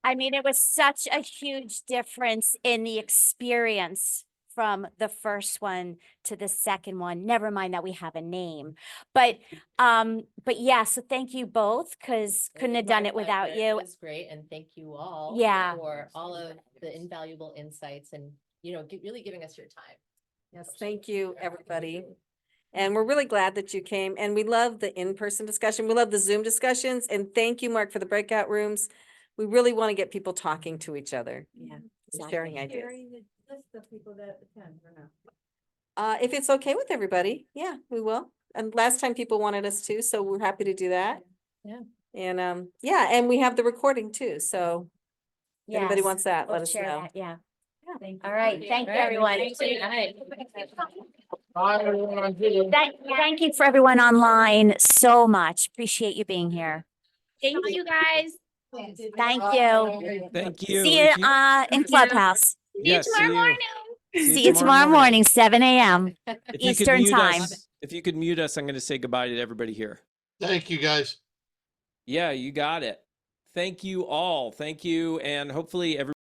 I mean, it was such a huge difference in the experience from the first one to the second one. Never mind that we have a name, but yeah, so thank you both, because couldn't have done it without you. It was great, and thank you all for all of the invaluable insights and, you know, really giving us your time. Yes, thank you, everybody. And we're really glad that you came, and we love the in-person discussion. We love the Zoom discussions, and thank you, Mark, for the breakout rooms. We really want to get people talking to each other. Yeah, and sharing ideas. List of people that attend or not. If it's okay with everybody, yeah, we will. And last time people wanted us to, so we're happy to do that. Yeah. And yeah, and we have the recording too, so if anybody Yes, wants that, we'll let us share know. that, yeah. Thank you. All right, thank you, everyone. Bye, everyone. Thank you for everyone online so much. Appreciate you being here. Thank you, guys. Thank you. Thank you. See you in Clubhouse. Yes, tomorrow morning. See you tomorrow morning, 7 a.m. If you could Eastern mute time. if you could mute us, I'm going to say goodbye to everybody here. Thank you, guys. Yeah, you got it. Thank you all. Thank you. And hopefully everybody